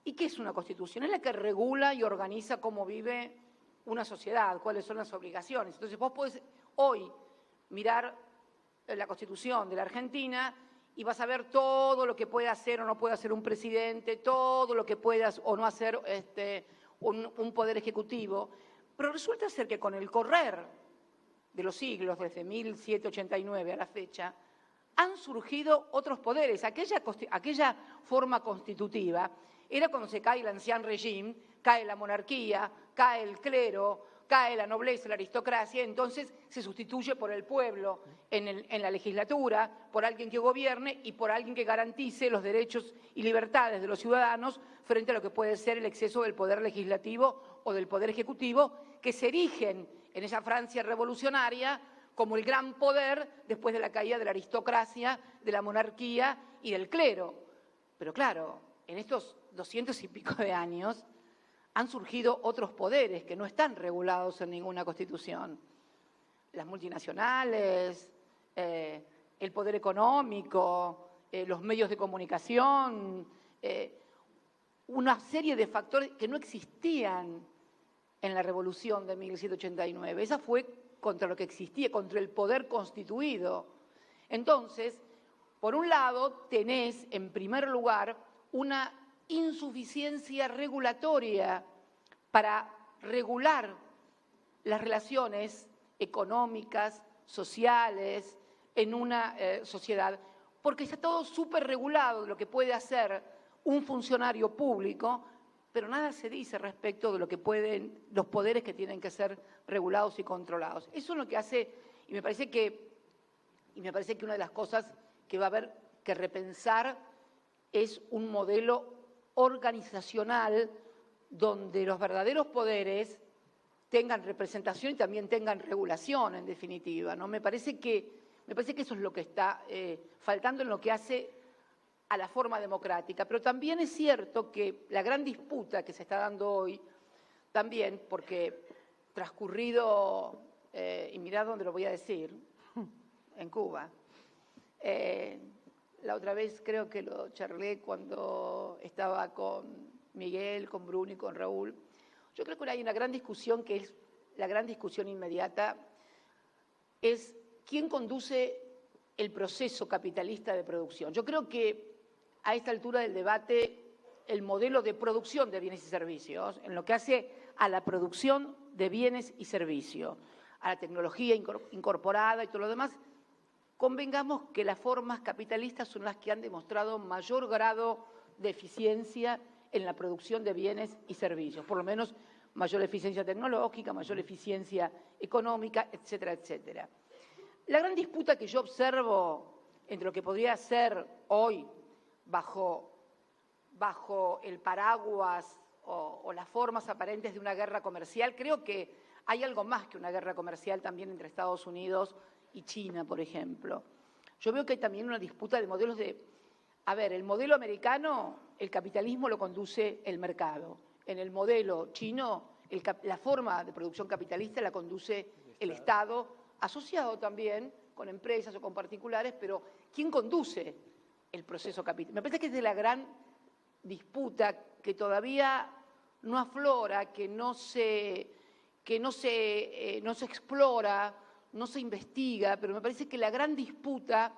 ¿Y qué es una Constitución? Es la que regula y organiza cómo vive una sociedad, cuáles son las obligaciones. Entonces vos podés hoy mirar la Constitución de la Argentina y vas a ver todo lo que puede hacer o no puede hacer un presidente, todo lo que pueda o no hacer un poder ejecutivo. Pero resulta ser que con el correr de los siglos, desde 1789 a la fecha, han surgido otros poderes. Aquella forma constitutiva era cuando se cae el ancien régime, cae la monarquía, cae el clero, cae la nobleza, la aristocracia, entonces se sustituye por el pueblo en la legislatura, por alguien que gobierne y por alguien que garantice los derechos y libertades de los ciudadanos frente a lo que puede ser el exceso del poder legislativo o del poder ejecutivo, que se erigen en esa Francia revolucionaria como el gran poder después de la caída de la aristocracia, de la monarquía y del clero. Pero claro, en estos 200 y pico de años han surgido otros poderes que no están regulados en ninguna constitución. Las multinacionales, el poder económico, los medios de comunicación, una serie de factores que no existían en la Revolución de 1789. Esa fue contra lo que existía, contra el poder constituido. Entonces, por un lado, tenés en primer lugar una insuficiencia regulatoria para regular las relaciones económicas, sociales, en una sociedad, porque está todo súper regulado de lo que puede hacer un funcionario público, pero nada se dice respecto de lo que pueden, los poderes que tienen que ser regulados y controlados. Eso es lo que hace, y me parece que una de las cosas que va a haber que repensar es un modelo organizacional donde los verdaderos poderes tengan representación y también tengan regulación, en definitiva, ¿no? Me parece que eso es lo que está faltando en lo que hace a la forma democrática. Pero también es cierto que la gran disputa que se está dando hoy, también porque transcurrido, y mirad dónde lo voy a decir, en Cuba, la otra vez creo que lo charlé cuando estaba con Miguel, con Bruno y con Raúl. Yo creo que hay una gran discusión que es la gran discusión inmediata, es quién conduce el proceso capitalista de producción. Yo creo que a esta altura del debate el modelo de producción de bienes y servicios, en lo que hace a la producción de bienes y servicios, a la tecnología incorporada y todo lo demás, convengamos que las formas capitalistas son las que han demostrado mayor grado de eficiencia en la producción de bienes y servicios, por lo menos mayor eficiencia tecnológica, mayor eficiencia económica, etcétera, etcétera. La gran disputa que yo observo entre lo que podría ser hoy bajo el paraguas o las formas aparentes de una guerra comercial, creo que hay algo más que una guerra comercial también entre Estados Unidos y China, por ejemplo. Yo veo que hay también una disputa de modelos de... A ver, el modelo americano, el capitalismo lo conduce el mercado. En el modelo chino, la forma de producción capitalista la conduce el Estado, asociado también con empresas o con particulares, pero ¿quién conduce el proceso capitalista? Me parece que es de la gran disputa que todavía no aflora, que no se explora, no se investiga, pero me parece que la gran disputa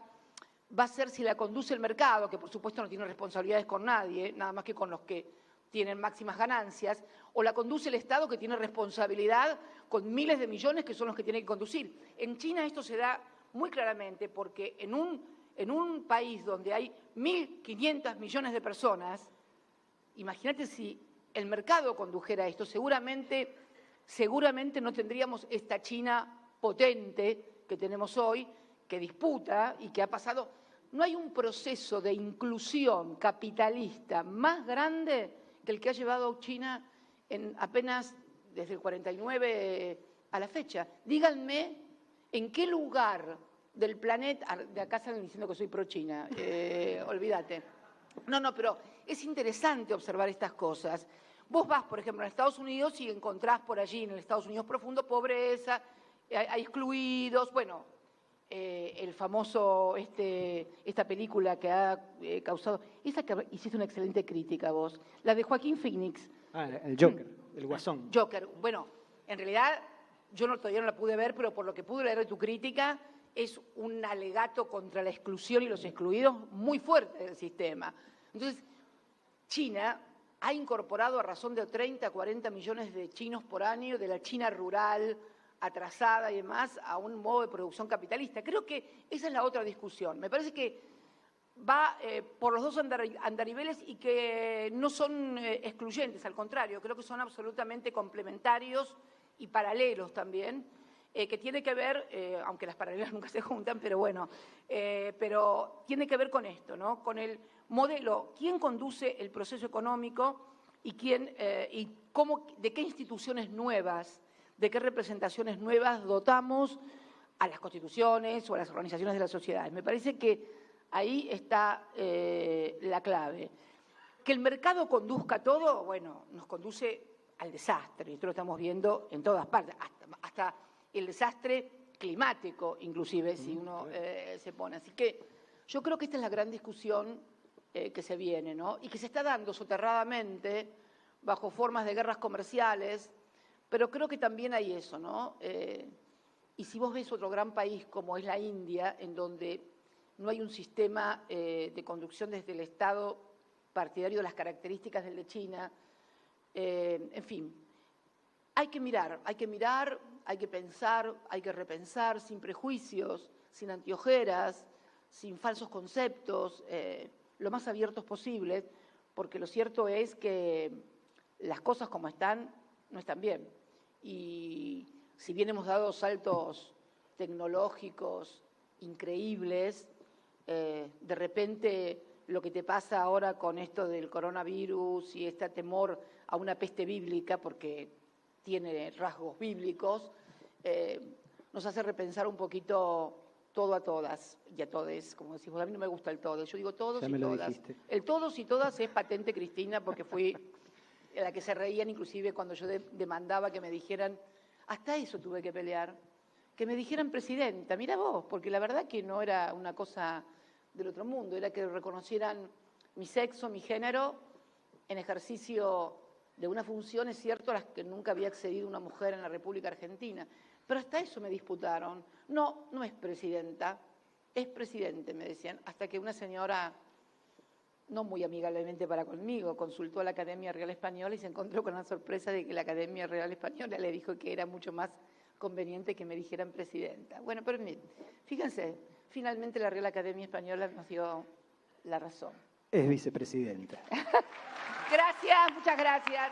va a ser si la conduce el mercado, que por supuesto no tiene responsabilidades con nadie, nada más que con los que tienen máximas ganancias, o la conduce el Estado, que tiene responsabilidad con miles de millones que son los que tiene que conducir. En China esto se da muy claramente porque en un país donde hay 1.500 millones de personas, imagínate si el mercado condujera esto, seguramente no tendríamos esta China potente que tenemos hoy, que disputa y que ha pasado. No hay un proceso de inclusión capitalista más grande que el que ha llevado China en apenas desde el 49 a la fecha. Díganme en qué lugar del planeta, de acá están diciendo que soy pro-China, olvídate. No, pero es interesante observar estas cosas. Vos vas, por ejemplo, a Estados Unidos y encontrás por allí, en el Estados Unidos profundo, pobreza, hay excluidos, bueno, el famoso, esta película que ha causado, esa que hiciste una excelente crítica vos, la de Joaquín Phoenix. Ah, el Joker, el Guasón. Joker, bueno, en realidad yo todavía no la pude ver, pero por lo que pude leer de tu crítica, es un alegato contra la exclusión y los excluidos muy fuerte del sistema. Entonces, China ha incorporado a razón de 30, 40 millones de chinos por año de la China rural, atrasada y demás, a un modo de producción capitalista. Creo que esa es la otra discusión. Me parece que va por los dos andariveles y que no son excluyentes, al contrario, creo que son absolutamente complementarios y paralelos también, que tiene que ver, aunque las paralelas nunca se juntan, pero bueno, pero tiene que ver con esto, ¿no? Con el modelo, quién conduce el proceso económico y de qué instituciones nuevas, de qué representaciones nuevas dotamos a las constituciones o a las organizaciones de la sociedad. Me parece que ahí está la clave. Que el mercado conduzca todo, bueno, nos conduce al desastre, y esto lo estamos viendo en todas partes, hasta el desastre climático, inclusive, si uno se pone. Así que yo creo que esta es la gran discusión que se viene, ¿no? Y que se está dando soterradamente bajo formas de guerras comerciales, pero creo que también hay eso, ¿no? Y si vos ves otro gran país como es la India, en donde no hay un sistema de conducción desde el Estado partidario de las características del de China, en fin, hay que mirar, hay que pensar, hay que repensar sin prejuicios, sin anteojeras, sin falsos conceptos, lo más abiertos posibles, porque lo cierto es que las cosas como están no están bien. Y si bien hemos dado saltos tecnológicos increíbles, de repente lo que te pasa ahora con esto del coronavirus y este temor a una peste bíblica, porque tiene rasgos bíblicos, nos hace repensar un poquito todo a todas y a todes, como decimos. A mí no me gusta el todo, yo digo todos y todas. Dijiste. El todos y todas es patente, Cristina, porque fui la que se reían inclusive cuando yo demandaba que me dijeran, hasta eso tuve que pelear, que me dijeran presidenta, mira vos, porque la verdad que no era una cosa del otro mundo, era que reconocieran mi sexo, mi género, en ejercicio de una función, es cierto, a las que nunca había accedido una mujer en la República Argentina. Pero hasta eso me disputaron. No, no es presidenta, es presidente, me decían, hasta que una señora, no muy amigablemente para conmigo, consultó a la Academia Real Española y se encontró con la sorpresa de que la Academia Real Española le dijo que era mucho más conveniente que me dijeran presidenta. Bueno, pero fíjense, finalmente la Real Academia Española nos dio la razón. Es vicepresidenta. Gracias, muchas gracias.